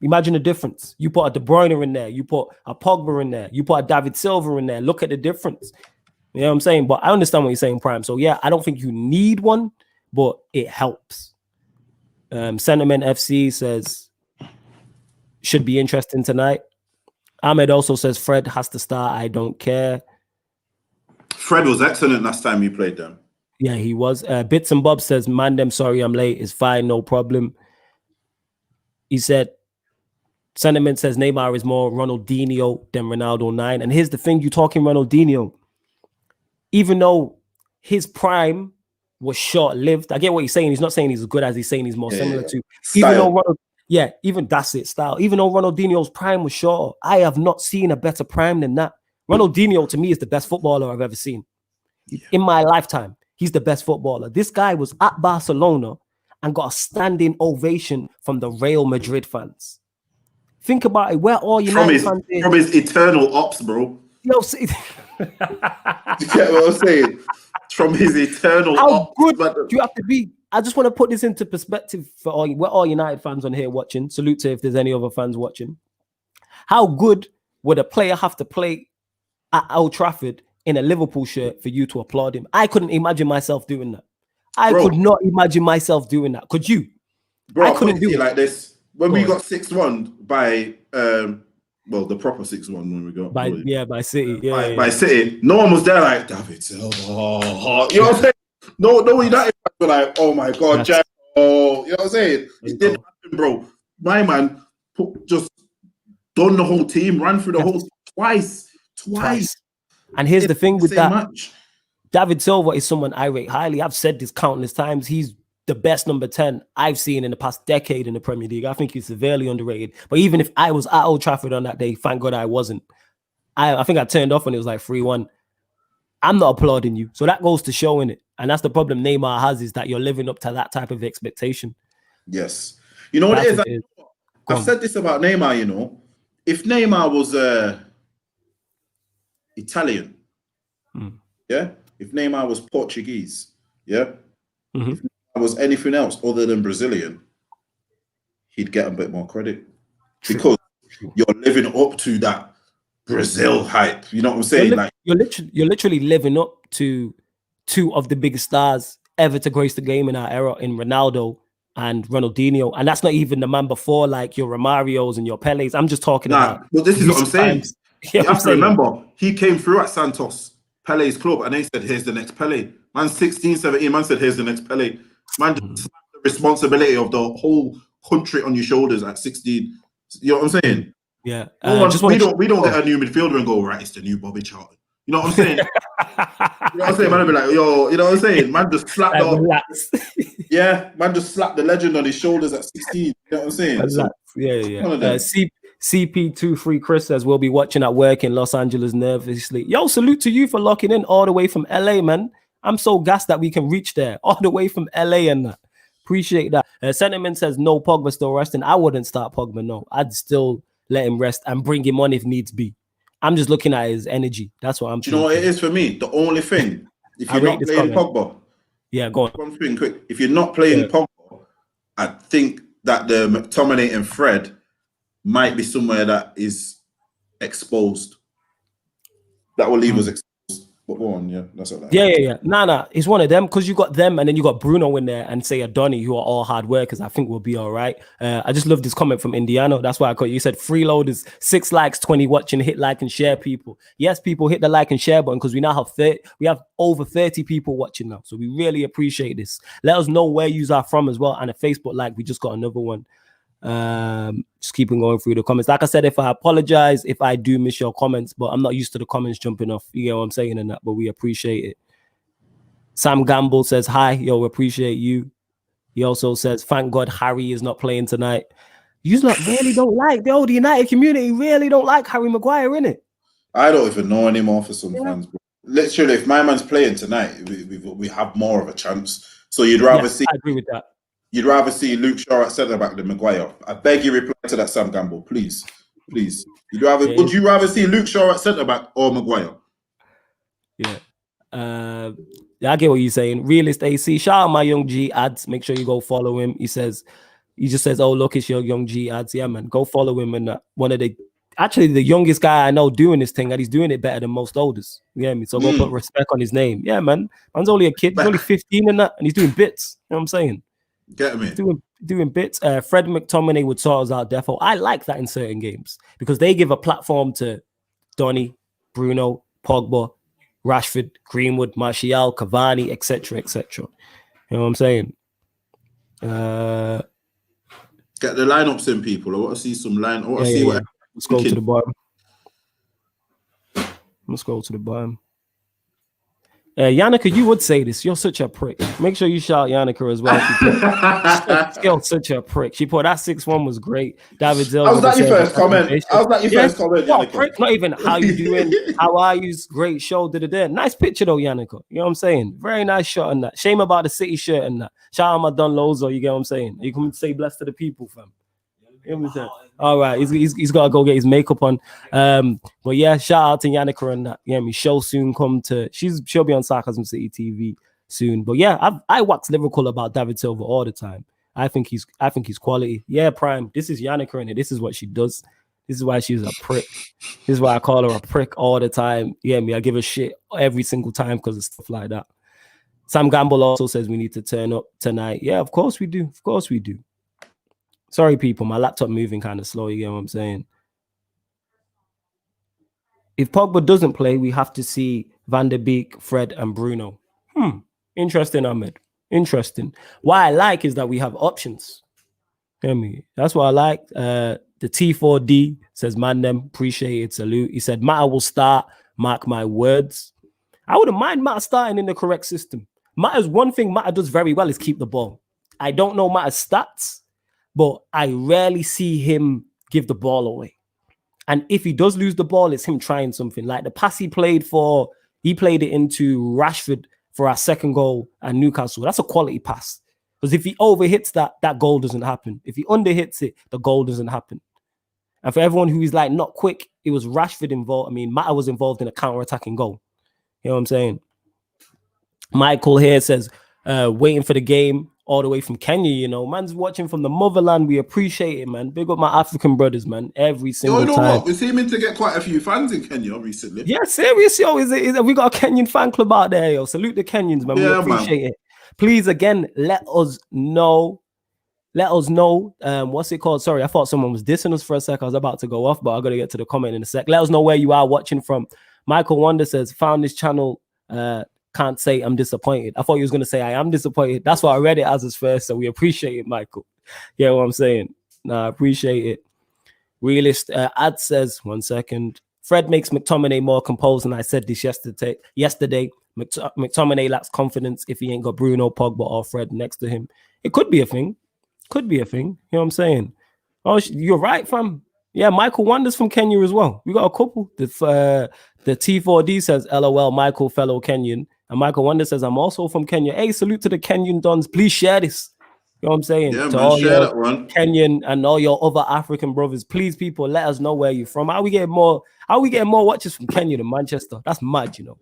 Imagine the difference. You put a De Bruyne in there. You put a Pogba in there. You put a David Silva in there. Look at the difference. You know what I'm saying? But I understand what you're saying, Prime. So, yeah, I don't think you need one, but it helps. Sentiment FC says, should be interesting tonight. Ahmed also says, Fred has to start. I don't care. Fred was excellent last time you played them. Yeah, he was. Bits and Bob says, ManDem, sorry I'm late. It's fine, no problem. He said, Sentiment says Neymar is more Ronaldinho than Ronaldo 9. And here's the thing, you're talking Ronaldinho. Even though his prime was short-lived, I get what he's saying. He's not saying he's as good as he's saying he's more similar to. Style. Even that's it, style. Even though Ronaldinho's prime was short, I have not seen a better prime than that. Ronaldinho, to me, is the best footballer I've ever seen. In my lifetime, he's the best footballer. This guy was at Barcelona and got a standing ovation from the Real Madrid fans. Think about it. Where all United fans from his eternal ops, bro. Yo, see, you get what I'm saying? From his eternal how good do you have to be? I just want to put this into perspective for all. We're all United fans on here watching. Salute to if there's any other fans watching. How good would a player have to play at Old Trafford in a Liverpool shirt for you to applaud him? I couldn't imagine myself doing that. I could not imagine myself doing that. Could you? Bro, I couldn't do it like this. When we got 6-1 by the proper 6-1 when we got by City. By City. No one was there like David Silva. You know what I'm saying? No United fans were like, oh my god, Jack. Oh, you know what I'm saying? It didn't happen, bro. My man just done the whole team, ran through the whole twice. And here's the thing with that. David Silva is someone I rate highly. I've said this countless times. He's the best number 10 I've seen in the past decade in the Premier League. I think he's severely underrated. But even if I was at Old Trafford on that day, thank God I wasn't. I think I turned off when it was like 3-1. I'm not applauding you. So that goes to showing it. And that's the problem Neymar has, is that you're living up to that type of expectation. Yes. You know what it is? I've said this about Neymar, you know. If Neymar was Italian, yeah? If Neymar was Portuguese, yeah? Mm-hmm. If Neymar was anything else other than Brazilian, he'd get a bit more credit. Because you're living up to that Brazil hype. You know what I'm saying? You're literally living up to two of the biggest stars ever to grace the game in our era, in Ronaldo and Ronaldinho. And that's not even the man before, like your Romarios and your Pelés. I'm just talking about. Well, this is what I'm saying. You have to remember, he came through at Santos, Pelé's club, and they said, here's the next Pelé. Man, 16, 17, man said, here's the next Pelé. Man, just slapped the responsibility of the whole country on your shoulders at 16. You know what I'm saying? Yeah. We don't get a new midfielder and go, right, it's the new Bobby Charlton. You know what I'm saying? You know what I'm saying? Man, be like, yo, you know what I'm saying? Man just slapped man just slapped the legend on his shoulders at 16. You know what I'm saying? So, CP23 Chris says, we'll be watching at work in Los Angeles nervously. Yo, salute to you for locking in all the way from LA, man. I'm so gassed that we can reach there all the way from LA and that. Appreciate that. Sentiment says no, Pogba still resting. I wouldn't start Pogba. No, I'd still let him rest and bring him on if needs be. I'm just looking at his energy. That's what I'm. Do you know what it is for me? The only thing, if you're not playing Pogba, go on. One thing quick. If you're not playing Pogba, I think that the McTominay and Fred might be somewhere that is exposed. That will leave us exposed. But go on, that's all. Yeah. Nah. It's one of them because you got them and then you got Bruno in there and say Adoni, who are all hard workers. I think we'll be all right. I just love this comment from Indiano. That's why I caught you. said freeloaders, 6 likes, 20 watching, hit like and share, people. Yes, people, hit the like and share button because we now have we have over 30 people watching now. So we really appreciate this. Let us know where you are from as well. And a Facebook like, we just got another one. Just keeping going through the comments. Like I said, if I apologize if I do miss your comments, but I'm not used to the comments jumping off. You know what I'm saying and that, but we appreciate it. Sam Gamble says hi, we appreciate you. He also says, thank God Harry is not playing tonight. You really don't like the United community, really don't like Harry Maguire, innit? I don't even know anymore for some fans, bro. Literally, if my man's playing tonight, we have more of a chance. So you'd rather see. I agree with that. You'd rather see Luke Shaw at centre back than Maguire. I beg you, reply to that, Sam Gamble, please. Would you rather see Luke Shaw at centre back or Maguire? Yeah. I get what you're saying. Realist AC, shout out my young G ads. Make sure you go follow him. He just says, oh, look, it's your young G ads. Yeah, man, go follow him. And one of the youngest guy I know doing this thing, and he's doing it better than most oldest. You get me? So go put respect on his name. Yeah, man. Man's only a kid. He's only 15 and that, and he's doing bits. You know what I'm saying? Get me. Doing bits. Fred McTominay would sort us out, defo. I like that in certain games because they give a platform to Donny, Bruno, Pogba, Rashford, Greenwood, Martial, Cavani, etc., etc. You know what I'm saying? Get the lineups in, people. I want to see some line. I want to see what. Let's go to the bottom. Let's go to the bottom. Yannicka, you would say this. You're such a prick. Make sure you shout Yannicka as well. You're such a prick. She put that 6-1 was great. David Zell. How's that your first comment? How's that your first comment, Yannicka? Prick, not even how you doing. How are you? Great show. Nice picture though, Yannicka. You know what I'm saying? Very nice shot on that. Shame about the City shirt and that. Shout out my Don Lozo. You get what I'm saying? You can say blessed to the people, fam. You know what I'm saying? All right, he's got to go get his makeup on. But yeah, shout out to Yannicka and that. Yeah, show soon come to. She'll be on Sarcasm City TV soon. But yeah, I wax lyrical about David Silva all the time. I think he's quality. Yeah, Prime. This is Yannicka and this is what she does. This is why she's a prick. This is why I call her a prick all the time. Yeah, I give a shit every single time because of stuff like that. Sam Gamble also says we need to turn up tonight. Yeah, of course we do. Of course we do. Sorry, people, my laptop moving kind of slow, you get what I'm saying? If Pogba doesn't play, we have to see Van der Beek, Fred, and Bruno. Interesting, Ahmed. Interesting. What I like is that we have options. Hear me? That's what I like. The T4D says, ManDem, appreciate it, salute. He said, Matta will start, mark my words. I wouldn't mind Matta starting in the correct system. Matta's one thing Matta does very well is keep the ball. I don't know Matta's stats, but I rarely see him give the ball away. And if he does lose the ball, it's him trying something. Like the pass he played it into Rashford for our second goal at Newcastle. That's a quality pass. Because if he overhits that goal doesn't happen. If he underhits it, the goal doesn't happen. And for everyone who is like not quick, it was Rashford involved. I mean, Matta was involved in a counter-attacking goal. You know what I'm saying? Michael here says, waiting for the game all the way from Kenya, you know. Man's watching from the motherland. We appreciate it, man. Big up my African brothers, man. Every single time. What? We're seeming to get quite a few fans in Kenya recently. Yeah, serious, yo. We got a Kenyan fan club out there, yo. Salute the Kenyans, man. Yeah, we appreciate it. Please, again, let us know. What's it called? Sorry, I thought someone was dissing us for a sec. I was about to go off, but I got to get to the comment in a sec. Let us know where you are watching from. Michael Wonder says, found this channel, can't say I'm disappointed. I thought you was going to say I am disappointed. That's why I read it as his first, so we appreciate it, Michael. You know what I'm saying? Nah, I appreciate it. Realist ad says, 1 second. Fred makes McTominay more composed, and I said this yesterday. McTominay lacks confidence if he ain't got Bruno, Pogba, or Fred next to him. It could be a thing. You know what I'm saying? Oh, you're right, fam. Yeah, Michael Wonders from Kenya as well. We got a couple. The T4D says, LOL, Michael, fellow Kenyan. And Michael Wonder says, I'm also from Kenya. Hey, salute to the Kenyan Dons. Please share this. You know what I'm saying? Yeah, to man, all share your that one. Kenyan and all your other African brothers, please, people, let us know where you're from. How we getting more watches from Kenya than Manchester? That's mad, you know.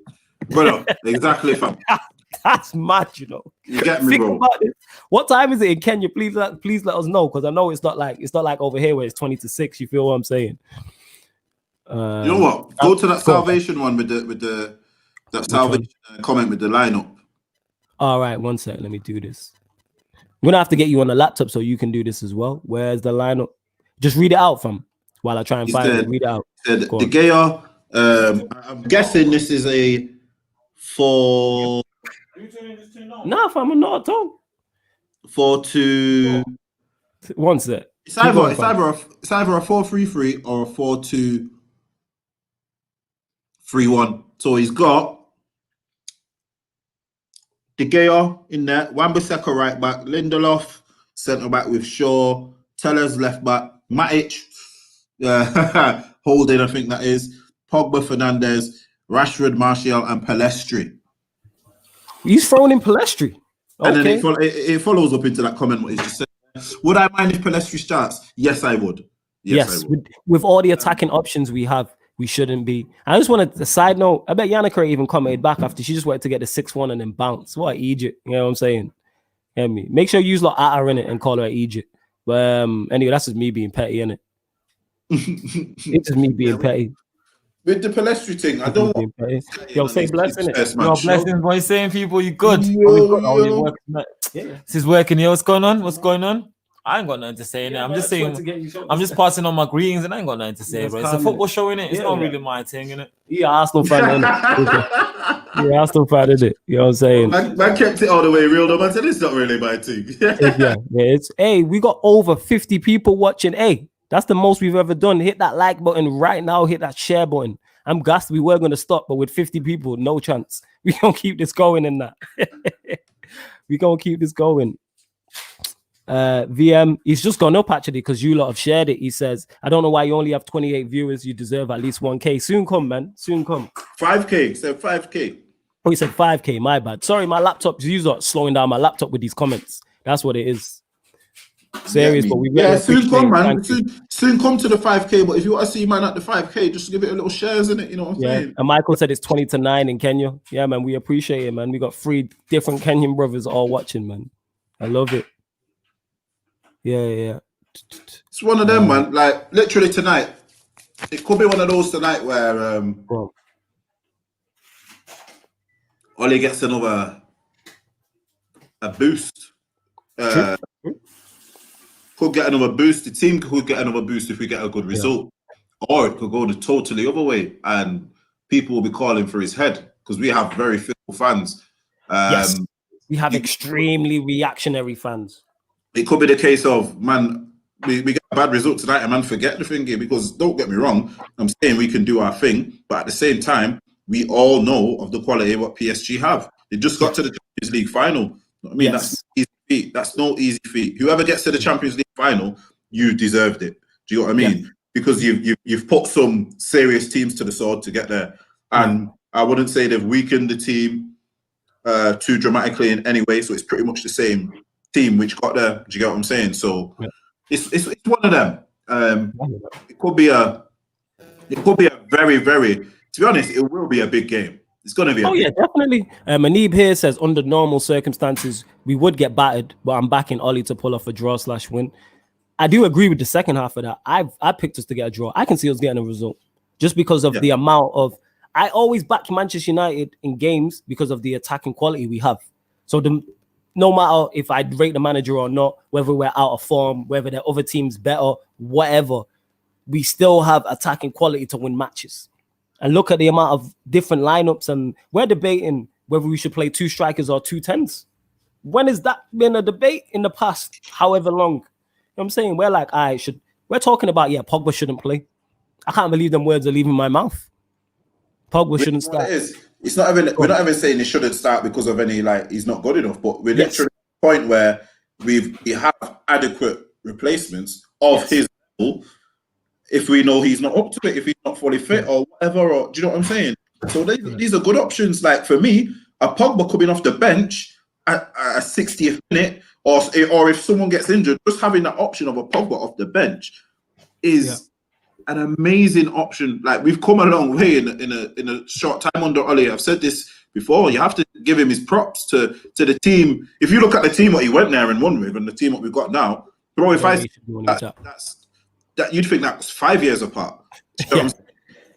Brother, exactly, fam. That's mad, you know. You get me, Think bro. about this. What time is it in Kenya? Please let us know, because I know it's not like over here where it's 20 to 6. You feel what I'm saying? You know what? Go to that Salvation one with that Salvation comment with the lineup. All right, one sec. Let me do this. I'm gonna have to get you on the laptop so you can do this as well. Where's the lineup? Just read it out from while I try and find it. Read it out. De Gea. I'm guessing this is a 4. Nah, fam, I'm not at all. 4-2. One sec. It's either a 4-3-3 or a 4-2-3-1. So he's got De Gea in there, Wan-Bissaka right back, Lindelof centre back with Shaw, Tellers left back, Matic, Holding, I think that is, Pogba, Fernandes, Rashford, Martial, and Palestri. He's throwing in Palestri. And then it follows up into that comment what he's just said. Would I mind if Palestri starts? Yes, I would. Yes, I would. With all the attacking options we have, we shouldn't be. I just wanted a side note. I bet Yannicka even commented back after she just wanted to get the 6-1 and then bounce. What Egypt? You know what I'm saying? Hear me? Make sure you use like Atta in it and call her Egypt. But anyway, that's just me being petty, innit? It's just me being petty. With the Palestri thing, I don't. Yo, say blessing it. Yo, blessings, boy. Saying people, you good? This is working here. What's going on? I ain't got nothing to say now. I'm just saying. I'm just passing on my greetings, and I ain't got nothing to say, bro. It's a football show, innit? It's not really my thing, innit? Yeah, Arsenal fan, innit? Yeah, Arsenal fan, innit? You know what I'm saying? I kept it all the way real, though. I said it's not really my thing. It's hey, we got over 50 people watching. Hey, that's the most we've ever done. Hit that like button right now. Hit that share button. I'm gassed. We were going to stop, but with 50 people, no chance. We gonna keep this going in that. We gonna keep this going. VM, he's just gone up actually because you lot have shared it. He says, I don't know why you only have 28 viewers. You deserve at least 1K. Soon come, man. Soon come. 5K. Said 5K. Oh, he said 5K. My bad. Sorry, my laptop. You lot slowing down my laptop with these comments. That's what it is. Serious, but we really soon come, man. Soon come to the 5K. But if you want to see man at the 5K, just give it a little shares in it. You know what I'm saying? And Michael said it's 20-9 in Kenya. Yeah, man. We appreciate it, man. We got 3 different Kenyan brothers all watching, man. I love it. Yeah. It's one of them, man. Like literally tonight, it could be one of those tonight where Ollie gets a boost. Could get another boost. The team could get another boost if we get a good result, or it could go the totally other way, and people will be calling for his head because we have very fickle fans. Yes, we have extremely reactionary fans. It could be the case of, man, we get a bad result tonight and man forget the thingy, because don't get me wrong, I'm saying we can do our thing, but at the same time, we all know of the quality of what PSG have. They just got to the Champions League final. I mean, that's easy feat. That's no easy feat. Whoever gets to the Champions League final, you deserved it. Do you know what I mean? Because you've put some serious teams to the sword to get there. And I wouldn't say they've weakened the team too dramatically in any way. So it's pretty much the same team which got there. Do you get what I'm saying? So it's one of them. It could be a very, very, to be honest, it will be a big game. It's going to be. Definitely. Manib here says under normal circumstances we would get battered, but I'm backing Ollie to pull off a draw/win. I do agree with the second half of that. I picked us to get a draw. I can see us getting a result just because of the amount of. I always back Manchester United in games because of the attacking quality we have. So no matter if I rate the manager or not, whether we're out of form, whether the other team's better, whatever, we still have attacking quality to win matches. And look at the amount of different lineups, and we're debating whether we should play 2 strikers or 2 10s. When has that been a debate in the past, however long? You know what I'm saying? We're like, we're talking about, Pogba shouldn't play. I can't believe them words are leaving my mouth. Pogba shouldn't start. It's not even, we're not even saying he shouldn't start because of any, he's not good enough, but we're literally at the point where we have adequate replacements of his level. If we know he's not up to it, if he's not fully fit or whatever, do you know what I'm saying? So these are good options. Like for me, a Pogba coming off the bench at 60th minute, or if someone gets injured, just having that option of a Pogba off the bench is an amazing option. Like, we've come a long way in a short time under Ole. I've said this before. You have to give him his props to the team. If you look at the team what he went there and won with, and the team what we've got now, bro, if that you'd think that was 5 years apart.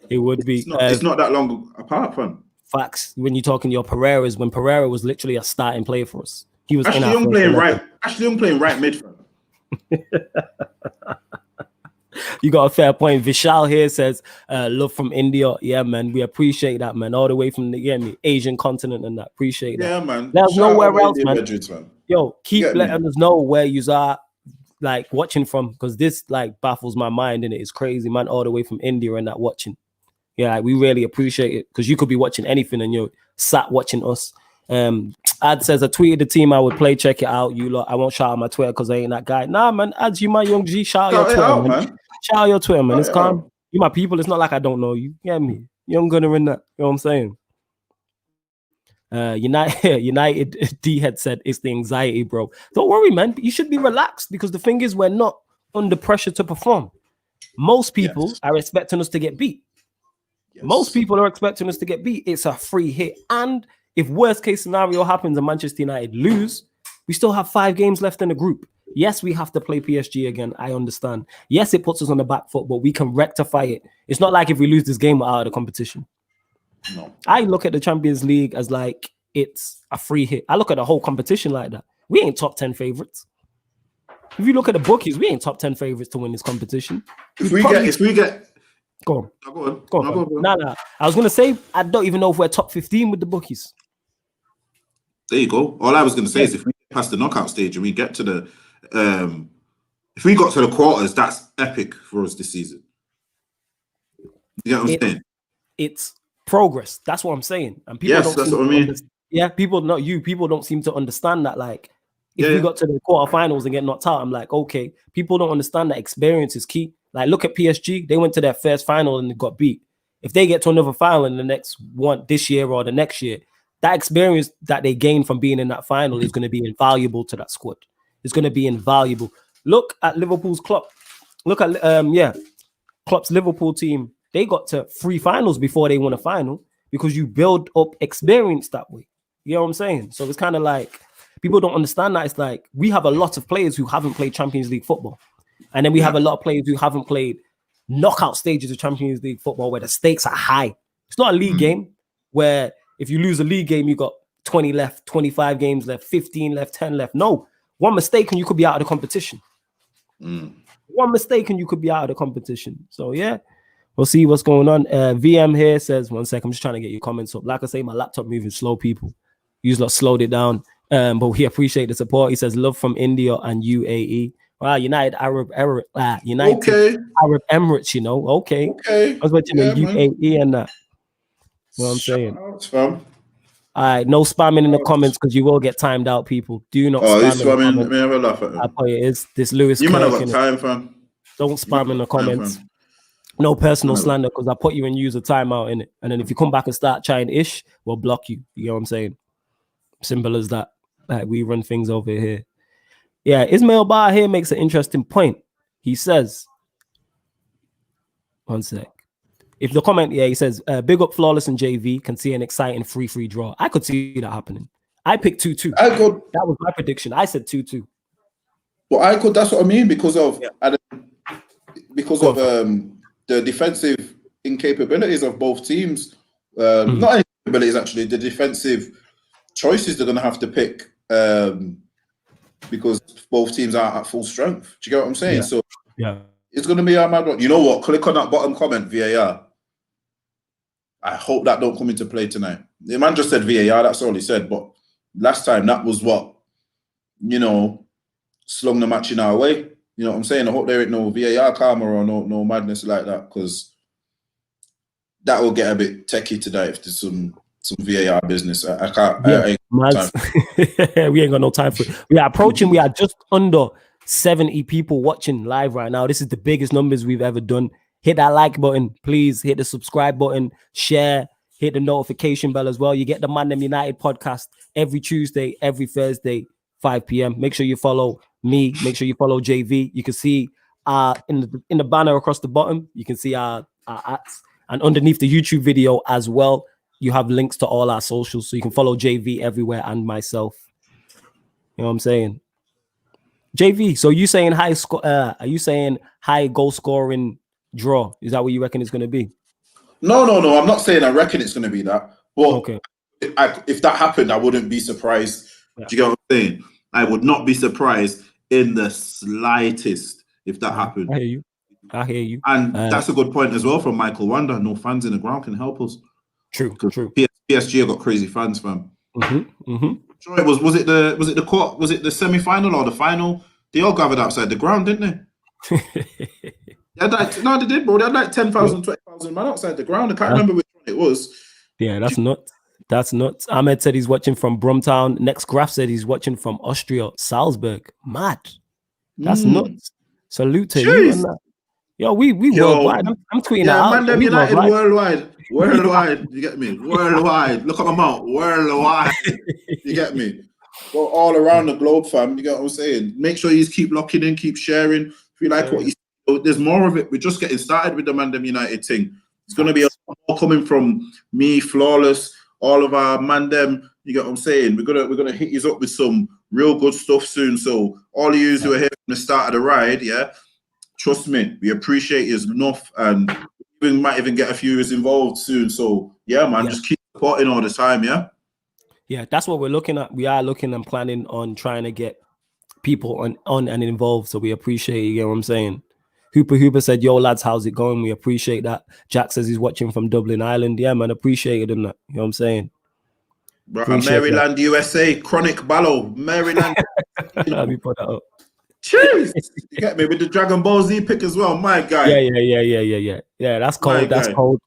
It would be. It's not that long apart, fam. Facts. When you're talking your Pereira's, when Pereira was literally a starting player for us, he was Ashley Young playing right. Ashley Young playing right mid, fam. You got a fair point. Vishal here says, love from India. Yeah, man. We appreciate that, man. All the way from the Asian continent and that. Appreciate that. Yeah, man. Let us know where else, man. Man. Yo, keep letting us know where you are like watching from, because this like baffles my mind and it is crazy, man. All the way from India and that watching. Yeah, we really appreciate it, because you could be watching anything and you're sat watching us. Ad says, I tweeted the team I would play. Check it out. You lot, I won't shout out my Twitter because I ain't that guy. Nah, man. Ads, you my young G. Shout out your Twitter, man. Shout out your Twitter, man. It's calm. You my people. It's not like I don't know you. You get me? Young Gunner in that. You know what I'm saying? United D had said it's the anxiety, bro. Don't worry, man. You should be relaxed, because the thing is, we're not under pressure to perform. Most people are expecting us to get beat. Yes. Most people are expecting us to get beat. It's a free hit. And if worst case scenario happens and Manchester United lose, we still have 5 games left in the group. Yes, we have to play PSG again. I understand. Yes, it puts us on the back foot, but we can rectify it. It's not like if we lose this game, we're out of the competition. No. I look at the Champions League as like it's a free hit. I look at the whole competition like that. We ain't top 10 favorites. If you look at the bookies, we ain't top 10 favorites to win this competition. If we get Go on. Nah. I was gonna say I don't even know if we're top 15 with the bookies. There you go. All I was gonna say is if we get past the knockout stage and we get to the if we got to the quarters, that's epic for us this season. You know what I'm saying? It's progress. That's what I'm saying. And people that's what I mean. People don't seem to understand that. Like, if we got to the quarterfinals and get knocked out, I'm like, okay, people don't understand that experience is key. Like, look at PSG. They went to their first final and they got beat. If they get to another final in the next one this year or the next year, that experience that they gain from being in that final is going to be invaluable to that squad. It's going to be invaluable. Look at Liverpool's Klopp. Look at Klopp's Liverpool team. They got to 3 finals before they won a final, because you build up experience that way. You know what I'm saying? So it's kind of like people don't understand that. It's like we have a lot of players who haven't played Champions League football. And then we have a lot of players who haven't played knockout stages of Champions League football where the stakes are high. It's not a league game where if you lose a league game, you got 20 left, 25 games left, 15 left, 10 left. No, one mistake and you could be out of the competition. One mistake and you could be out of the competition. So, yeah, we'll see what's going on. VM here says, one second, I'm just trying to get your comments up. Like I say, my laptop moving slow, people. You lot slowed it down. But we appreciate the support. He says, love from India and UAE. Wow, United Arab Emirates, you know. Okay. I was watching the UAE and that. You know what I'm saying? All right, no spamming in the comments because you will get timed out, people. Do not spam. Let me have a laugh at I tell you, it's this Lewis. You might have got time, fam. Don't spam in the comments. No personal slander, because I put you in use a timeout in it. And then if you come back and start trying ish, we'll block you. You know what I'm saying? Simple as that. Like, we run things over here. Yeah, Ismail Bar here makes an interesting point. He says, one sec. If the comment, he says, big up Flawless and JV, can see an exciting 3-3 draw. I could see that happening. I picked 2-2. That was my prediction. I said 2-2. Well, that's what I mean, because of the defensive incapabilities of both teams. Not incapabilities, actually, the defensive choices they're going to have to pick, because both teams are at full strength. Do you get what I'm saying? Yeah. So it's going to be a mad one. You know what? Click on that bottom comment, VAR. I hope that don't come into play tonight. The man just said VAR, that's all he said. But last time, that was what, slung the match in our way. You know what I'm saying? I hope there ain't no VAR karma or no madness like that, because that will get a bit techie tonight if there's some VAR business. I can't. We ain't got no time for it. We are just under 70 people watching live right now. This is the biggest numbers we've ever done. Hit that like button, please. Hit the subscribe button, share, hit the notification bell as well. You get the ManDem United podcast every Tuesday, every Thursday, 5 p.m. Make sure you follow me. Make sure you follow JV. You can see in the banner across the bottom, you can see our ads. And underneath the YouTube video as well, you have links to all our socials. So you can follow JV everywhere and myself. You know what I'm saying? JV, so you saying are you saying high goal scoring draw? Is that what you reckon it's going to be? No. I'm not saying I reckon it's going to be that. But okay. If that happened, I wouldn't be surprised. Yeah. Do you get what I'm saying? I would not be surprised in the slightest if that happened. I hear you. And that's a good point as well from Michael Wanda. No fans in the ground can help us. True. PSG have got crazy fans, fam. Mm-hmm. Sure, it was it the semi-final or the final? They all gathered outside the ground, didn't they? No, they did, bro. They had like 10,000, 20,000 man outside the ground. I can't remember which one it was. Yeah, that's nuts. That's nuts. Ahmed said he's watching from Brumtown. Next Graf said he's watching from Austria, Salzburg. Mad. That's nuts. Salute to you on that. Yo, we worldwide. I'm tweeting out. ManDem United worldwide. You get me? Worldwide. Look at my mouth. Worldwide. You get me? Go all around the globe, fam. You get what I'm saying? Make sure you keep locking in, keep sharing. If you like what you see, there's more of it. We're just getting started with the ManDem United thing. It's going to be a lot coming from me, Flawless, all of our ManDem. You get what I'm saying? We're gonna hit you up with some real good stuff soon. So all of you who are here from the start of the ride, trust me, we appreciate you enough, and we might even get a few years involved soon. So just keep supporting all the time, Yeah, that's what we're looking at. We are looking and planning on trying to get people on and involved. So we appreciate you know what I'm saying? Hooper said, yo, lads, how's it going? We appreciate that. Jack says he's watching from Dublin, Ireland. Yeah, man, appreciate it, that. You know what I'm saying? Maryland, USA, Chronic Ballo, Maryland. Let me put that up. Cheers! You get me with the Dragon Ball Z pick as well, my guy. Yeah, that's cold. That's cold.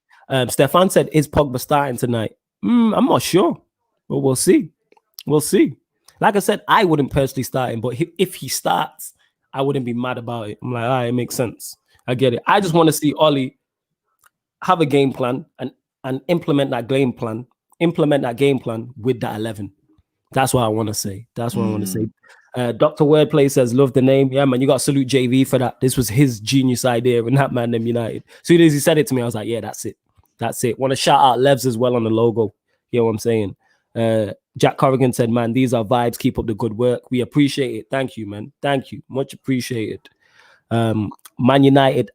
Stefan said, is Pogba starting tonight? I'm not sure, but we'll see. Like I said, I wouldn't personally start him, but if he starts, I wouldn't be mad about it. I'm like, all right, it makes sense. I get it. I just want to see Ollie have a game plan and implement that game plan with that 11. That's what I want to say. Dr. Wordplay says, love the name. Yeah, man, you got to salute JV for that. This was his genius idea in that ManDem United. As soon as he said it to me, I was like, yeah, that's it. Want to shout out Levs as well on the logo. You know what I'm saying? Jack Corrigan said, man, these are vibes. Keep up the good work. We appreciate it. Thank you, man. Thank you. Much appreciated. Man United.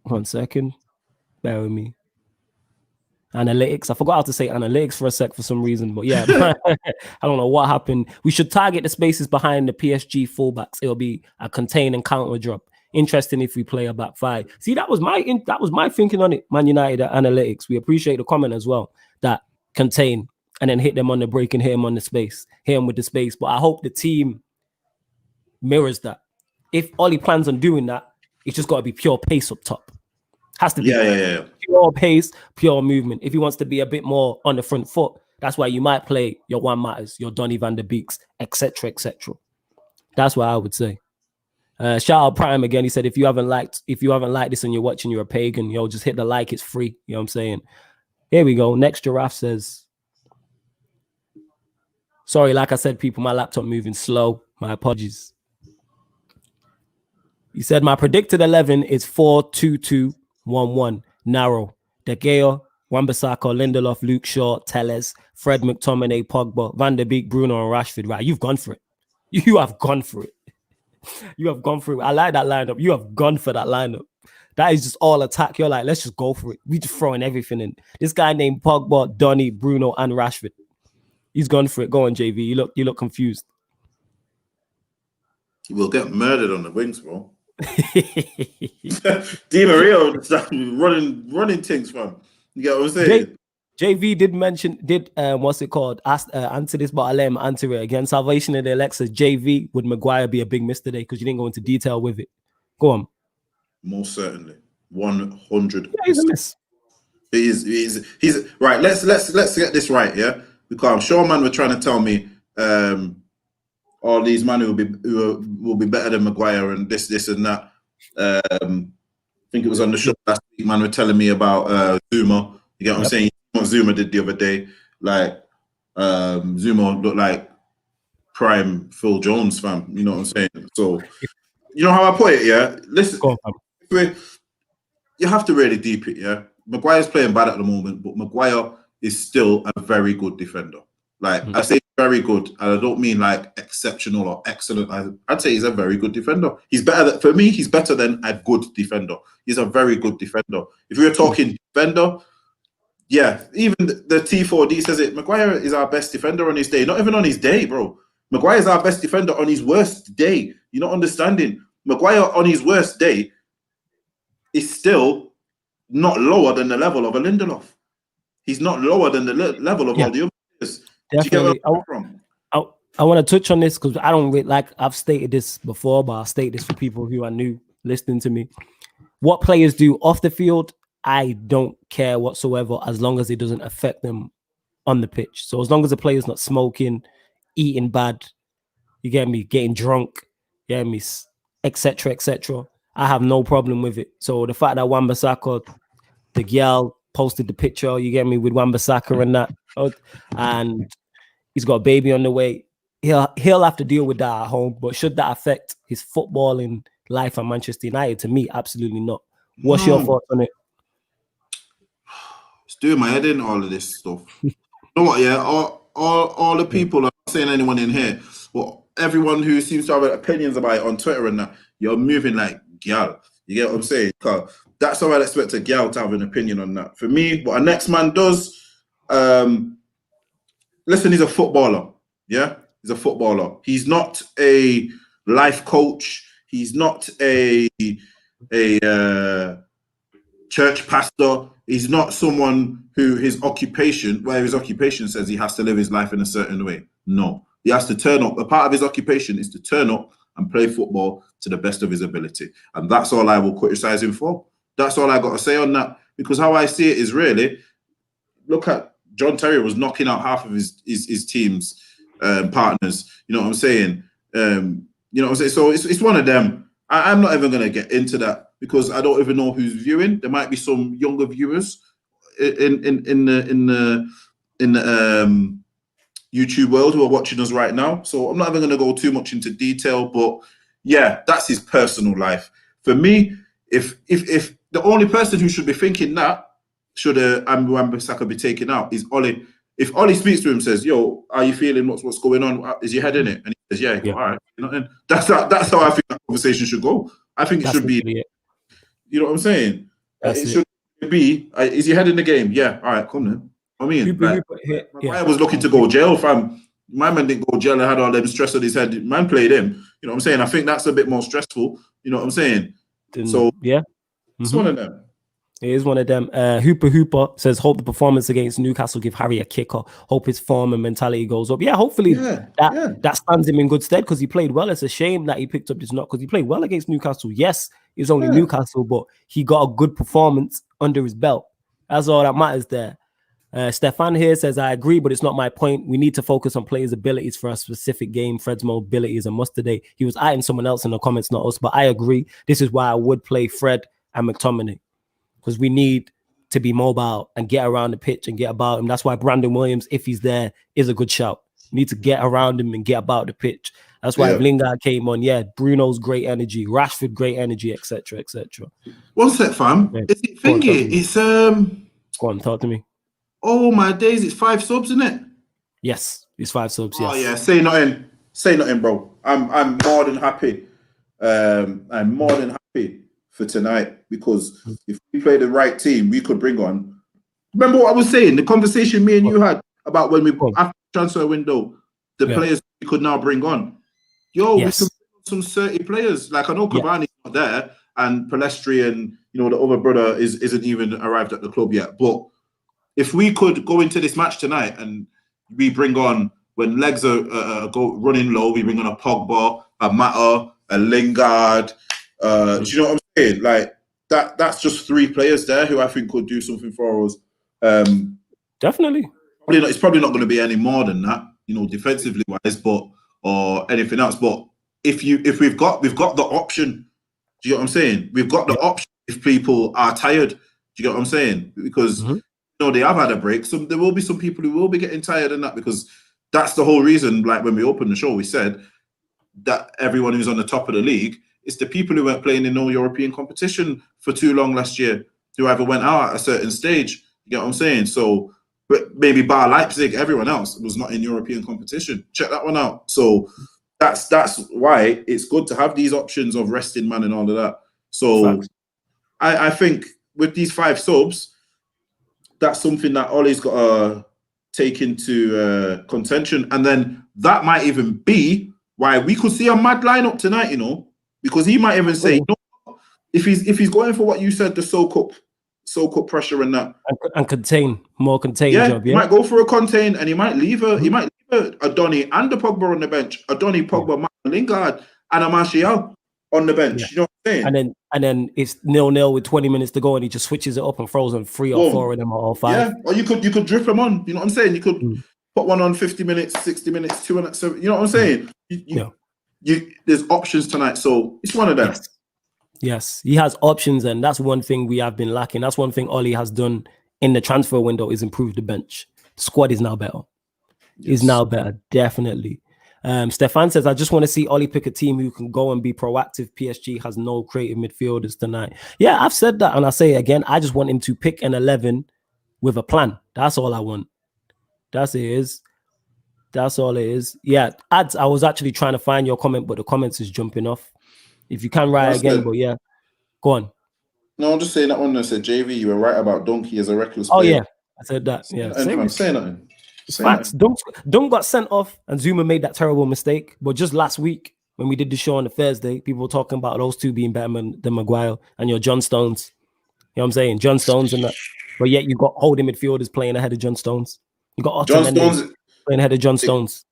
1 second. Bear with me. Analytics. I forgot how to say analytics for a sec for some reason, but yeah, I don't know what happened. We should target the spaces behind the PSG fullbacks. It'll be a contain and counter drop. Interesting if we play a back five. See, that was my thinking on it. Man United analytics. We appreciate the comment as well. That contain and then hit them on the break and hit them on the space. Hit them with the space. But I hope the team mirrors that. If Ollie plans on doing that, it's just got to be pure pace up top. Has to be pure pace, pure movement. If he wants to be a bit more on the front foot, that's why you might play your Juan Matters, your Donny van der Beeks, etc., etc. That's what I would say. Shout out Prime again. He said, if you haven't liked this and you're watching, you're a pagan. Yo, just hit the like. It's free. You know what I'm saying? Here we go. Next Giraffe says, sorry, like I said, people, my laptop moving slow. My apologies. He said, my predicted 11 is 4-2-2-1-1. Narrow. De Gea, Wan-Bissaka, Lindelof, Luke Shaw, Telles, Fred McTominay, Pogba, Van der Beek, Bruno, and Rashford. Right, you've gone for it. You have gone for it. You have gone for it. I like that lineup. You have gone for that lineup. That is just all attack. You're like, let's just go for it. We just throwing everything in. This guy named Pogba, Donny, Bruno, and Rashford. He's gone for it. Go on, JV. You look confused. He will get murdered on the wings, bro. Di Maria running things from. You get what I'm saying? JV did what's it called? Answer this, but I'll let him answer it again. Salvation of the Elect says, JV, would Maguire be a big miss today? Because you didn't go into detail with it. Go on. Most certainly. 100%. Yeah, he's a miss. He's right. Let's get this right, yeah? Because I'm sure man were trying to tell me all these men who will be better than Maguire and this and that. I think it was on the show last week, man were telling me about Zuma. You get what I'm saying? Zuma did the other day. Like Zuma looked like prime Phil Jones, fam. You know what I'm saying? So you know how I put it, yeah? Listen, you have to really deep it, yeah? Maguire's playing bad at the moment, but Maguire is still a very good defender. Like, I say very good, and I don't mean like exceptional or excellent. I'd say he's a very good defender. He's better for me, he's better than a good defender. He's a very good defender. If we were talking defender, yeah, even the T4D says it. Maguire is our best defender on his day. Not even on his day, bro. Maguire is our best defender on his worst day. You're not understanding. Maguire on his worst day is still not lower than the level of a Lindelof. He's not lower than the level of all the other players. Definitely. I want to touch on this because I don't really, like, I've stated this before, but I'll state this for people who are new listening to me. What players do off the field, I don't care whatsoever as long as it doesn't affect them on the pitch. So as long as the player's not smoking, eating bad, you get me, getting drunk, you get me, etc., etc., I have no problem with it. So the fact that Wan-Bissaka, the girl posted the picture, you get me, with Wan-Bissaka and that, and he's got a baby on the way, he'll have to deal with that at home. But should that affect his footballing life at Manchester United? To me, absolutely not. What's your thoughts on it? It's doing my head in, all of this stuff. You know what, yeah? All the people, I'm not saying anyone in here, but everyone who seems to have opinions about it on Twitter and that, you're moving like gal. You get what I'm saying? That's how I'd expect a gal to have an opinion on that. For me, what a next man does, listen, he's a footballer. Yeah? He's a footballer. He's not a life coach. He's not a church pastor. He's not someone who his occupation says he has to live his life in a certain way. No. He has to turn up. A part of his occupation is to turn up and play football to the best of his ability. And that's all I will criticize him for. That's all I got to say on that. Because how I see it is really, look at John Terry was knocking out half of his team's partners. You know what I'm saying? You know what I'm saying? So it's one of them. I'm not even going to get into that because I don't even know who's viewing. There might be some younger viewers in the YouTube world who are watching us right now. So I'm not even going to go too much into detail, but yeah, that's his personal life. For me, if the only person who should be thinking that should Wan-Bissaka be taken out is Ollie. If Ollie speaks to him, says, "Yo, are you feeling what's going on? Is your head in it?" And he says, "Yeah." All right. You know, and that's how I think that conversation should go. I think it should be. You know what I'm saying? It should be. Is your head in the game? Yeah. All right. Come then. I mean, Maguire was looking to go jail, fam. My man didn't go jail and had all them stress on his head. Man played him. You know what I'm saying? I think that's a bit more stressful. You know what I'm saying? So yeah, it's one of them. It is one of them. Hooper says, hope the performance against Newcastle give Harry a kicker. Hope his form and mentality goes up. Yeah, hopefully that stands him in good stead because he played well. It's a shame that he picked up this knock because he played well against Newcastle. Yes, it was only Newcastle, but he got a good performance under his belt. That's all that matters there. Stefan here says, I agree, but it's not my point. We need to focus on players' abilities for a specific game. Fred's mobility is a must today. He was eyeing someone else in the comments, not us, but I agree. This is why I would play Fred and McTominay. Because we need to be mobile and get around the pitch and get about him. That's why Brandon Williams, if he's there, is a good shout. You need to get around him and get about the pitch. That's why if Lingard came on, Bruno's great energy, Rashford great energy, etc., etc. One sec, fam. Yeah. Is it thingy? It's Go on, talk to me. Oh my days! It's 5 subs, isn't it? Yes, it's 5 subs. Oh yes. yeah, say nothing, bro. I'm more than happy. I'm more than happy for tonight because if we play the right team, we could bring on. Remember what I was saying? The conversation me and you had about when we after the transfer window, the players we could now bring on. We could bring on some 30 players. Like I know Cavani's not there, and Palestri and the other brother isn't even arrived at the club yet. But if we could go into this match tonight and we bring on when legs are running low, we bring on a Pogba, a Mata, a Lingard. Do you know what I'm saying? Like that's just 3 players there who I think could do something for us. Definitely. It's probably not going to be any more than that, defensively wise, or anything else. But if we've got the option, do you know what I'm saying? We've got the option if people are tired. Do you get what I'm saying? Because know, they have had a break. So there will be some people who will be getting tired in that, because that's the whole reason. Like when we opened the show, we said that everyone who's on the top of the league, it's the people who weren't playing in no European competition for too long last year, who either went out at a certain stage. You get what I'm saying? So but maybe bar Leipzig, everyone else was not in European competition. Check that one out. So that's why it's good to have these options of resting man and all of that. So I think with these 5 subs, that's something that Ollie's got to take into contention. And then that might even be why we could see a mad lineup tonight, you know, because he might even say, no, if he's going for what you said, the soak up pressure and that, and contain job. He might go for a contain, and he might leave a Donny and a Pogba on the bench, a Donny, Pogba, Lingard, and a Martial on the bench. You know what I'm saying? And then it's 0-0 with 20 minutes to go, and he just switches it up and throws on 3 or 4 of them or 5. Yeah, or you could drip them on. You know what I'm saying? You could put one on 50 minutes, 60 minutes, 2 on 7. You know what I'm saying? There's options tonight, so it's one of them. Yes, he has options, and that's one thing we have been lacking. That's one thing Ollie has done in the transfer window, is improve the bench. The squad is now better. Is now better, definitely. Stefan says, I just want to see Ollie pick a team who can go and be proactive. PSG has no creative midfielders tonight. Yeah, I've said that, and I say it again. I just want him to pick an 11 with a plan. That's all I want. That's all it is. Yeah, ads. I was actually trying to find your comment, but the comments is jumping off. If you can write again, but yeah, go on. No, I'm just saying that one that said, JV, you were right about Donkey as a reckless player. Oh, yeah, I said that. Yeah, I'm saying nothing. Facts. Dunk got sent off, and Zuma made that terrible mistake. But just last week, when we did the show on the Thursday, people were talking about those two being better than Maguire and your John Stones. You know what I'm saying? John Stones and that. But yet you got holding midfielders playing ahead of John Stones. You got John Stones playing ahead of John Stones.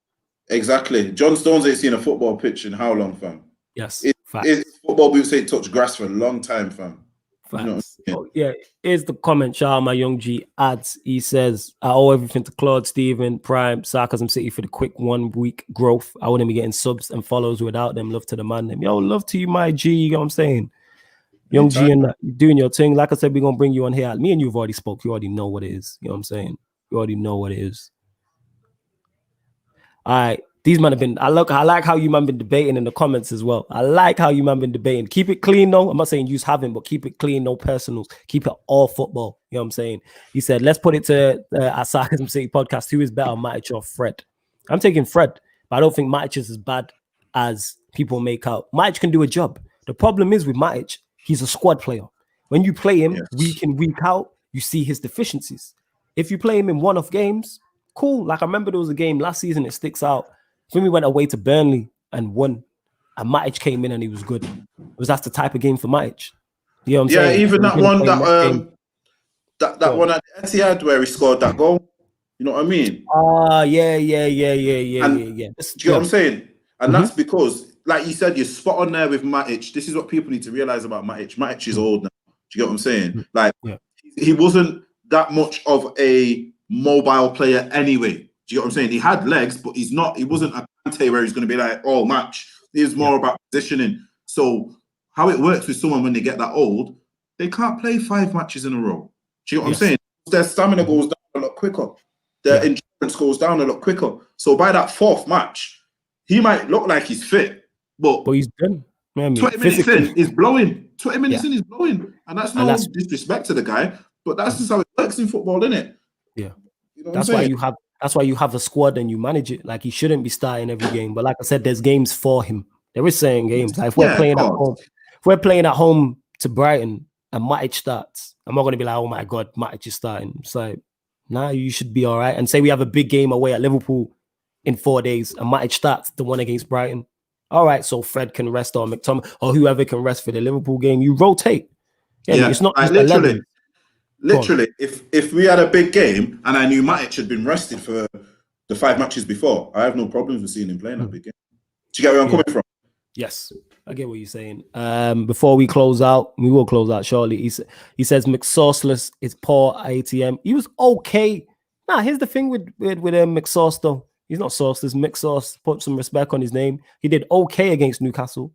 Exactly. John Stones ain't seen a football pitch in how long, fam? Yes. His football boots ain't touched grass for a long time, fam. Facts. You know, yeah, here's the comment. Shout out my young G adds. He says, I owe everything to Claude, Steven, Prime, Sarcasm City for the quick 1 week growth. I wouldn't be getting subs and follows without them. Love to the ManDem. Yo, love to you, my G. You know what I'm saying? Young G and that. You're doing your thing. Like I said, we're going to bring you on here. Me and you've already spoke. You already know what it is. You know what I'm saying? You already know what it is. All right. These men have been, I like how you man been debating in the comments as well. I like how you man been debating. Keep it clean though. I'm not saying you haven't, but keep it clean, no personals. Keep it all football. You know what I'm saying? He said, let's put it to our Sarcasm City podcast. Who is better, Matic or Fred? I'm taking Fred, but I don't think Matic is as bad as people make out. Matic can do a job. The problem is with Matic, he's a squad player. When you play him week in, week out, you see his deficiencies. If you play him in one-off games, cool. Like I remember there was a game last season, it sticks out. When we went away to Burnley and won, and Matic came in and he was good. That's the type of game for Matic. You know what I'm saying? Yeah, even that one that one at Etihad where he scored that goal. You know what I mean? Yeah. Do you know what I'm saying? And that's because, like you said, you're spot on there with Matic. This is what people need to realize about Matic. Matic is old now. Do you get what I'm saying? Like, he wasn't that much of a mobile player anyway. Do you get what I'm saying? He had legs, but he wasn't a Kante where he's going to be like, oh, match. He's more about positioning. So how it works with someone when they get that old, they can't play 5 matches in a row. Do you get what I'm saying? Their stamina goes down a lot quicker. Their endurance goes down a lot quicker. So by that 4th match, he might look like he's fit, but he's done. 20 minutes in, he's blowing. 20 minutes in, he's blowing. And that's no disrespect to the guy, but that's just how it works in football, isn't it? Yeah. You know that's why you have a squad and you manage it. Like, he shouldn't be starting every game. But like I said, there's games for him. There is certain games. Like if we're playing at home to Brighton and Matic starts, I'm not going to be like, oh my God, Matic is starting. It's like, nah, you should be all right. And say we have a big game away at Liverpool in 4 days and Matic starts the one against Brighton. All right, so Fred can rest or McTominay or whoever can rest for the Liverpool game. You rotate. Yeah, it's not just literally, if we had a big game and I knew Matic had been rested for the 5 matches before, I have no problems with seeing him playing that big game. Do you get where I'm coming from? Yes, I get what you're saying. Before we close out, we will close out shortly. He says McSauceless is poor ATM. He was okay. Nah, here's the thing with McSauce though. He's not sauceless. McSauce, put some respect on his name. He did okay against Newcastle,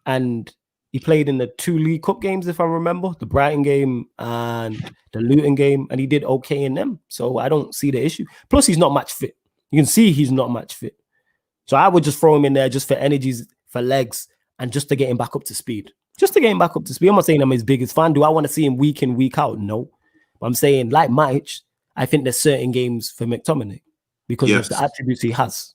and He played in the 2 League Cup games, if I remember, the Brighton game and the Luton game, and he did okay in them. So I don't see the issue. Plus, he's not match fit. You can see he's not match fit. So I would just throw him in there just for energies, for legs, and just to get him back up to speed. Just to get him back up to speed. I'm not saying I'm his biggest fan. Do I want to see him week in, week out? No. But I'm saying, like Matic, I think there's certain games for McTominay because of the attributes he has.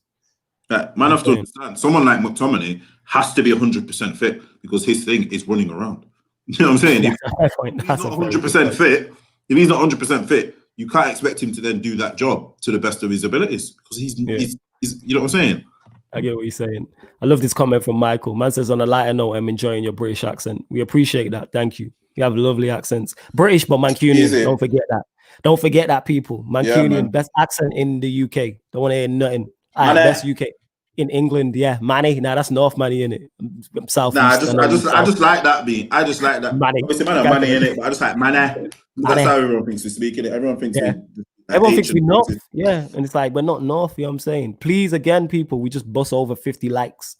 Man, have to understand. Someone like McTominay has to be 100% fit because his thing is running around. You know what I'm saying? If he's not 100% fit, if he's not 100% fit, you can't expect him to then do that job to the best of his abilities because he's you know what I'm saying? I get what you're saying. I love this comment from Michael. Man says, on a lighter note, I'm enjoying your British accent. We appreciate that. Thank you. You have lovely accents. British, but Mancunian. Don't forget that. Don't forget that, people. Mancunian, best accent in the UK. Don't want to hear nothing. Best UK. In England, Manny. Nah, that's North Manny, innit? South. Nah, I just like that beat. I just like that. Manny. Obviously, Manny in it, but I just like Manny. That's how everyone thinks we speak it. Everyone thinks everyone thinks we're North. Yeah, and it's like we're not North, you know what I'm saying? Please, again, people, we just bust over 50 likes.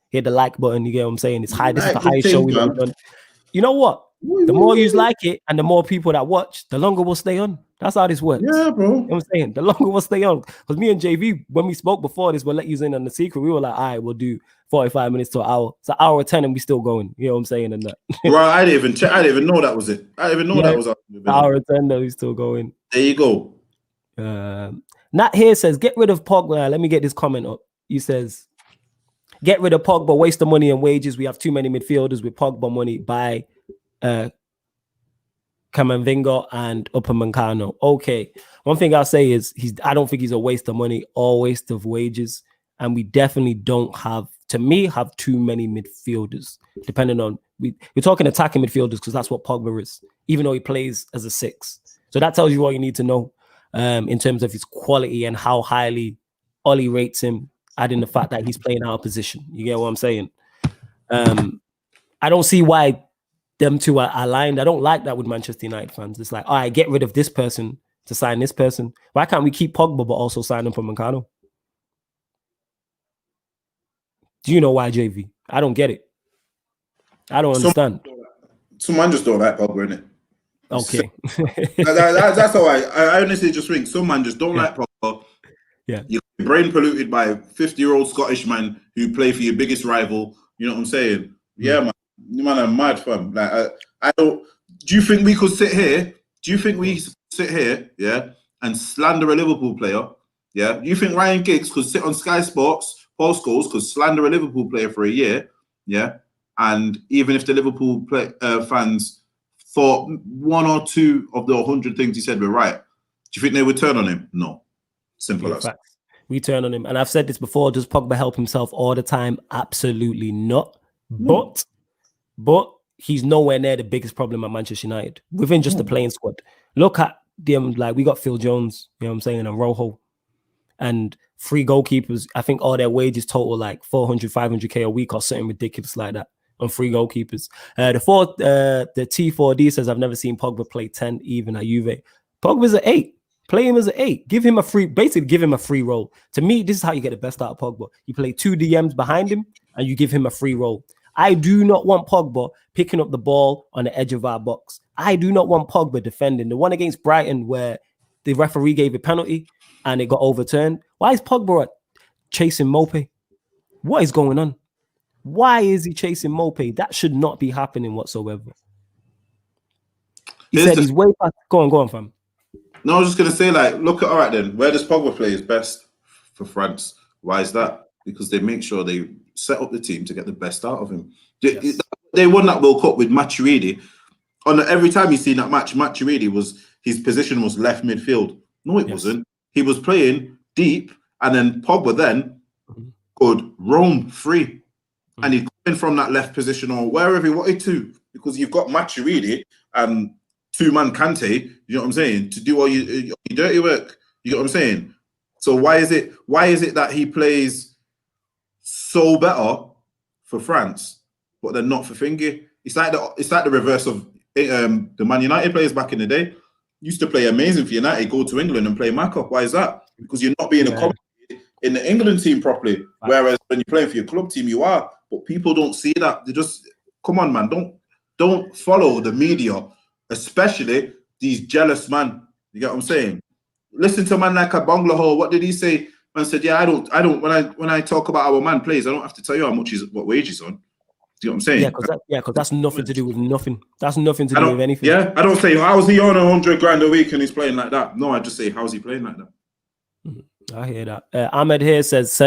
Hit the like button, you get what I'm saying? It's high. This is the highest show we've ever done. You know what? The more you like it and the more people that watch, the longer we'll stay on. That's how this works. Yeah, bro. You know what I'm saying? The longer we'll stay on. Because me and JV, when we spoke before this, we'll let you in on the secret. We were like, all right, we'll do 45 minutes to an hour. It's an hour 10 and we still going. You know what I'm saying? And that. Bro, I didn't even check. I didn't even know that was it. I didn't even know that was an hour 10 that we still going. There you go. Nat here says, get rid of Pogba. Let me get this comment up. He says, get rid of Pogba, waste the money and wages. We have too many midfielders with Pogba money by Camavinga and Upamecano. Okay. One thing I'll say is I don't think he's a waste of money or waste of wages. And we definitely don't have too many midfielders, depending on we're talking attacking midfielders because that's what Pogba is, even though he plays as a 6. So that tells you what you need to know in terms of his quality and how highly Ollie rates him, adding the fact that he's playing out of position. You get what I'm saying? I don't see why them two are aligned. I don't like that with Manchester United fans. It's like, all right, get rid of this person to sign this person. Why can't we keep Pogba but also sign him from Upamecano? Do you know why, JV? I don't get it. I don't understand. Someone just don't like Pogba, innit? Okay. That's how I honestly just think someone just don't like Pogba. Yeah. You're brain polluted by a 50-year-old Scottish man who play for your biggest rival. You know what I'm saying? Yeah, man. You man are mad, fam. Like, I don't. Do you think we could sit here? And slander a Liverpool player? Yeah. Do you think Ryan Giggs could sit on Sky Sports, Paul Scholes could slander a Liverpool player for a year? Yeah. And even if the Liverpool fans thought 1 or 2 of the 100 things he said were right, do you think they would turn on him? No. Simple as that. We turn on him. And I've said this before, does Pogba help himself all the time? Absolutely not. No. But he's nowhere near the biggest problem at Manchester United within just the playing squad. Look at them, like we got Phil Jones, you know what I'm saying, and Rojo, and 3 goalkeepers. I think all their wages total like 400, 500k a week or something ridiculous like that on 3 goalkeepers. The T4D says, I've never seen Pogba play 10 even at Juve. Pogba's an 8. Play him as an 8. Give him a free role. To me, this is how you get the best out of Pogba. You play 2 DMs behind him and you give him a free role. I do not want Pogba picking up the ball on the edge of our box. I do not want Pogba defending. The one against Brighton where the referee gave a penalty and it got overturned. Why is Pogba chasing Mope? What is going on? Why is he chasing Mope? That should not be happening whatsoever. He said he's way past. Go on, fam. No, I was just going to say, like, look at, all right then, where does Pogba play his best for France? Why is that? Because they make sure they set up the team to get the best out of him. Yes. They won that World Cup with Matuidi. Every time you see that match, Matuidi his position was left midfield. No, it wasn't. He was playing deep, and then Pogba then could roam free, and he'd come in from that left position or wherever he wanted to, because you've got Matuidi and 2-man Kante. You know what I'm saying? To do all your dirty work. You know what I'm saying? So why is it that he plays so better for France, but they're not for Thingy? It's like the reverse of the Man United players back in the day. Used to play amazing for United, go to England and play Maka. Why is that? Because you're not being accommodated in the England team properly. Whereas when you're playing for your club team, you are. But people don't see that. They just Come on, man. Don't follow the media, especially these jealous man. You get what I'm saying? Listen to a man like a Bangla. What did he say? Man said, yeah, I don't. When I talk about our man plays, I don't have to tell you how much what wage he's on. Do you know what I'm saying? Because that's nothing to do with nothing. That's nothing to do with anything. Yeah, I don't say how's he on 100 grand a week and he's playing like that. No, I just say how's he playing like that. I hear that. Ahmed here says,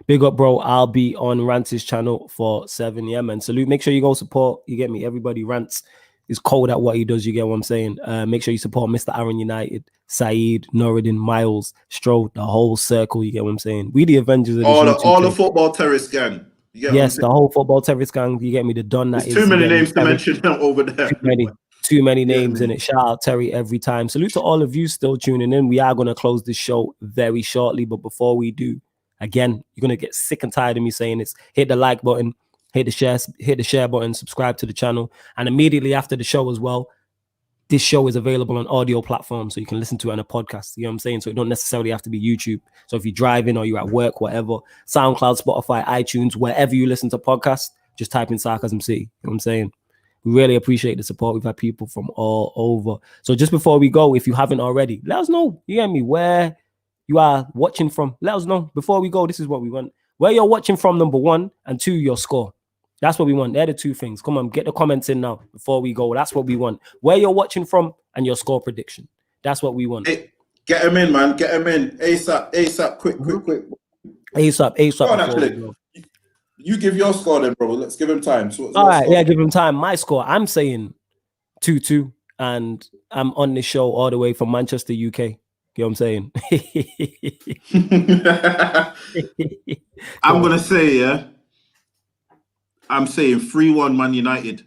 big up, bro. I'll be on Rant's channel for 7. Yeah, man. Salute. Make sure you go support. You get me? Everybody Rants is cold at what he does. You get what I'm saying? Make sure you support Mr. Aaron United, Saeed, Noradin, Miles, Stroh, the whole circle. You get what I'm saying? We the Avengers of all the football terrorist gang. Yes, the whole football terrorist gang. You get me? The Don that is too many names to mention over there. Too many names in it. Shout out Terry every time. Salute to all of you still tuning in. We are going to close this show very shortly, but before we do, again, you're going to get sick and tired of me saying this. Hit the like button, hit the share button, subscribe to the channel, and immediately after the show as well, this show is available on audio platforms, so you can listen to it on a podcast. You know what I'm saying? So it don't necessarily have to be YouTube. So if you're driving or you're at work, whatever, SoundCloud, Spotify, iTunes, wherever you listen to podcasts, just type in Sarcasm City. You know what I'm saying? We really appreciate the support. We've had people from all over. So just before we go, if you haven't already, let us know, you get me, where you are watching from. Let us know. Before we go, this is what we want. Where you're watching from, number 1, and 2, your score. That's what we want. They're the 2 things. Come on, get the comments in now before we go. That's what we want. Where you're watching from and your score prediction. That's what we want. Hey, get them in, man. Get them in. ASAP. Quick. ASAP. Go on, actually. You give your score then, bro. Let's give him time. So all right, yeah, give him time. My score, I'm saying 2-2, and I'm on the show all the way from Manchester, UK. You know what I'm saying? I'm going to say, I'm saying 3-1 Man United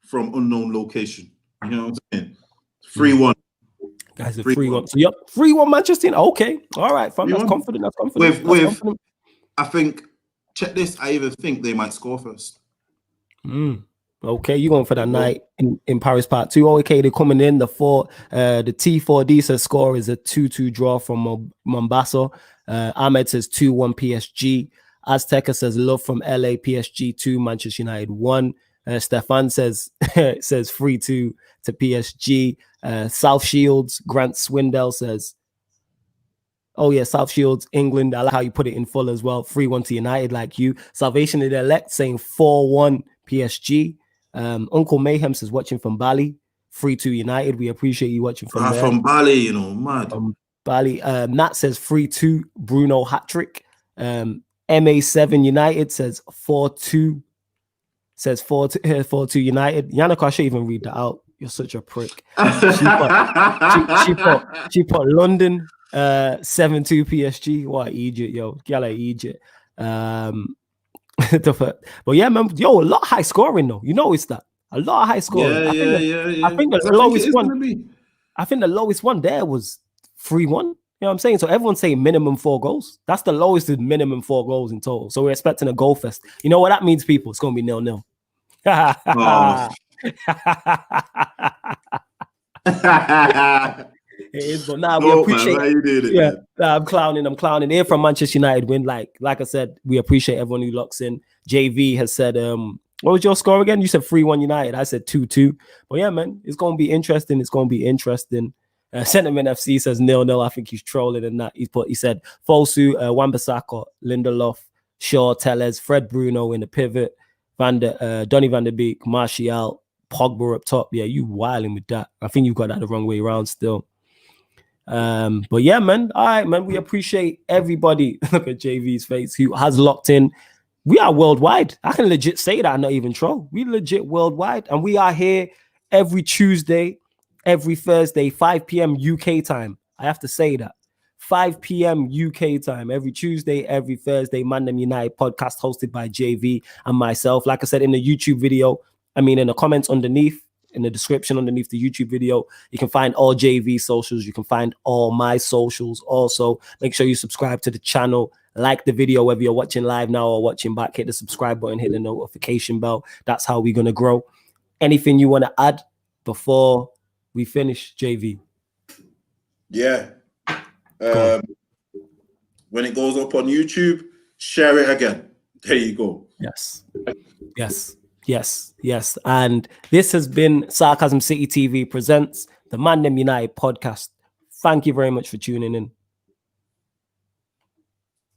from unknown location. You know what I'm saying? 3-1. Guys, 3-1. So, yep, 3-1 Manchester. Okay. All right, fam. That's confident. Confident. I think, check this, I even think they might score first. Okay, you're going for that night in Paris Part 2. Okay, they're coming in. The T4D says score is a 2-2 draw from Mombasa. Ahmed says 2-1 PSG. Azteca says love from LA, PSG 2, Manchester United 1. Stefan says 3-2 to PSG. South Shields, Grant Swindell says, oh yeah, South Shields, England. I like how you put it in full as well. 3-1 to United, like you. Salvation of the Elect saying 4-1 PSG. Uncle Mayhem says watching from Bali. 3-2 United. We appreciate you watching from there. From Bali, you know, mad. Bali. Nat says 3-2 Bruno hat-trick. MA7 United says 4-2. Says 4-2 United. Yannick, I should even read that out. You're such a prick. She put London 7-2 PSG. What Egypt, yo. Gala Egypt. But yeah, man, a lot of high scoring though. You notice that? A lot of high scoring. Yeah. I think the lowest one. I think the lowest one there was 3-1. You know what I'm saying? So everyone's saying minimum 4 goals. That's the lowest is minimum 4 goals in total. So we're expecting a goal fest. You know what that means, people? It's going to be 0-0. It is, but now we appreciate it. Yeah, I'm clowning. Here from Manchester United win. Like I said, we appreciate everyone who locks in. JV has said, what was your score again? You said 3-1 United. I said 2-2. But yeah, man, it's going to be interesting. Sentiment FC says 0-0. I think he's trolling and that. He said Fosu, Wan-Bissaka, Lindelof, Shaw, Tellez, Fred Bruno in the pivot, Donny van der Beek, Martial, Pogba up top. Yeah, you wilding with that. I think you've got that the wrong way around still. But yeah, man. All right, man. We appreciate everybody. Look at JV's face who has locked in. We are worldwide. I can legit say that. I'm not even troll. We legit worldwide, and we are here every Tuesday, every Thursday, 5 p.m. UK time. I have to say that. 5 p.m. UK time, every Tuesday, every Thursday, ManDem United Podcast hosted by JV and myself. Like I said in the YouTube video, in the comments underneath, in the description underneath the YouTube video, you can find all JV socials. You can find all my socials. Also, make sure you subscribe to the channel. Like the video, whether you're watching live now or watching back, hit the subscribe button, hit the notification bell. That's how we're going to grow. Anything you want to add before we finish, JV? Yeah. When it goes up on YouTube, share it again. There you go. Yes. Yes, yes. And this has been Sarcasm City TV presents the ManDem United Podcast. Thank you very much for tuning in.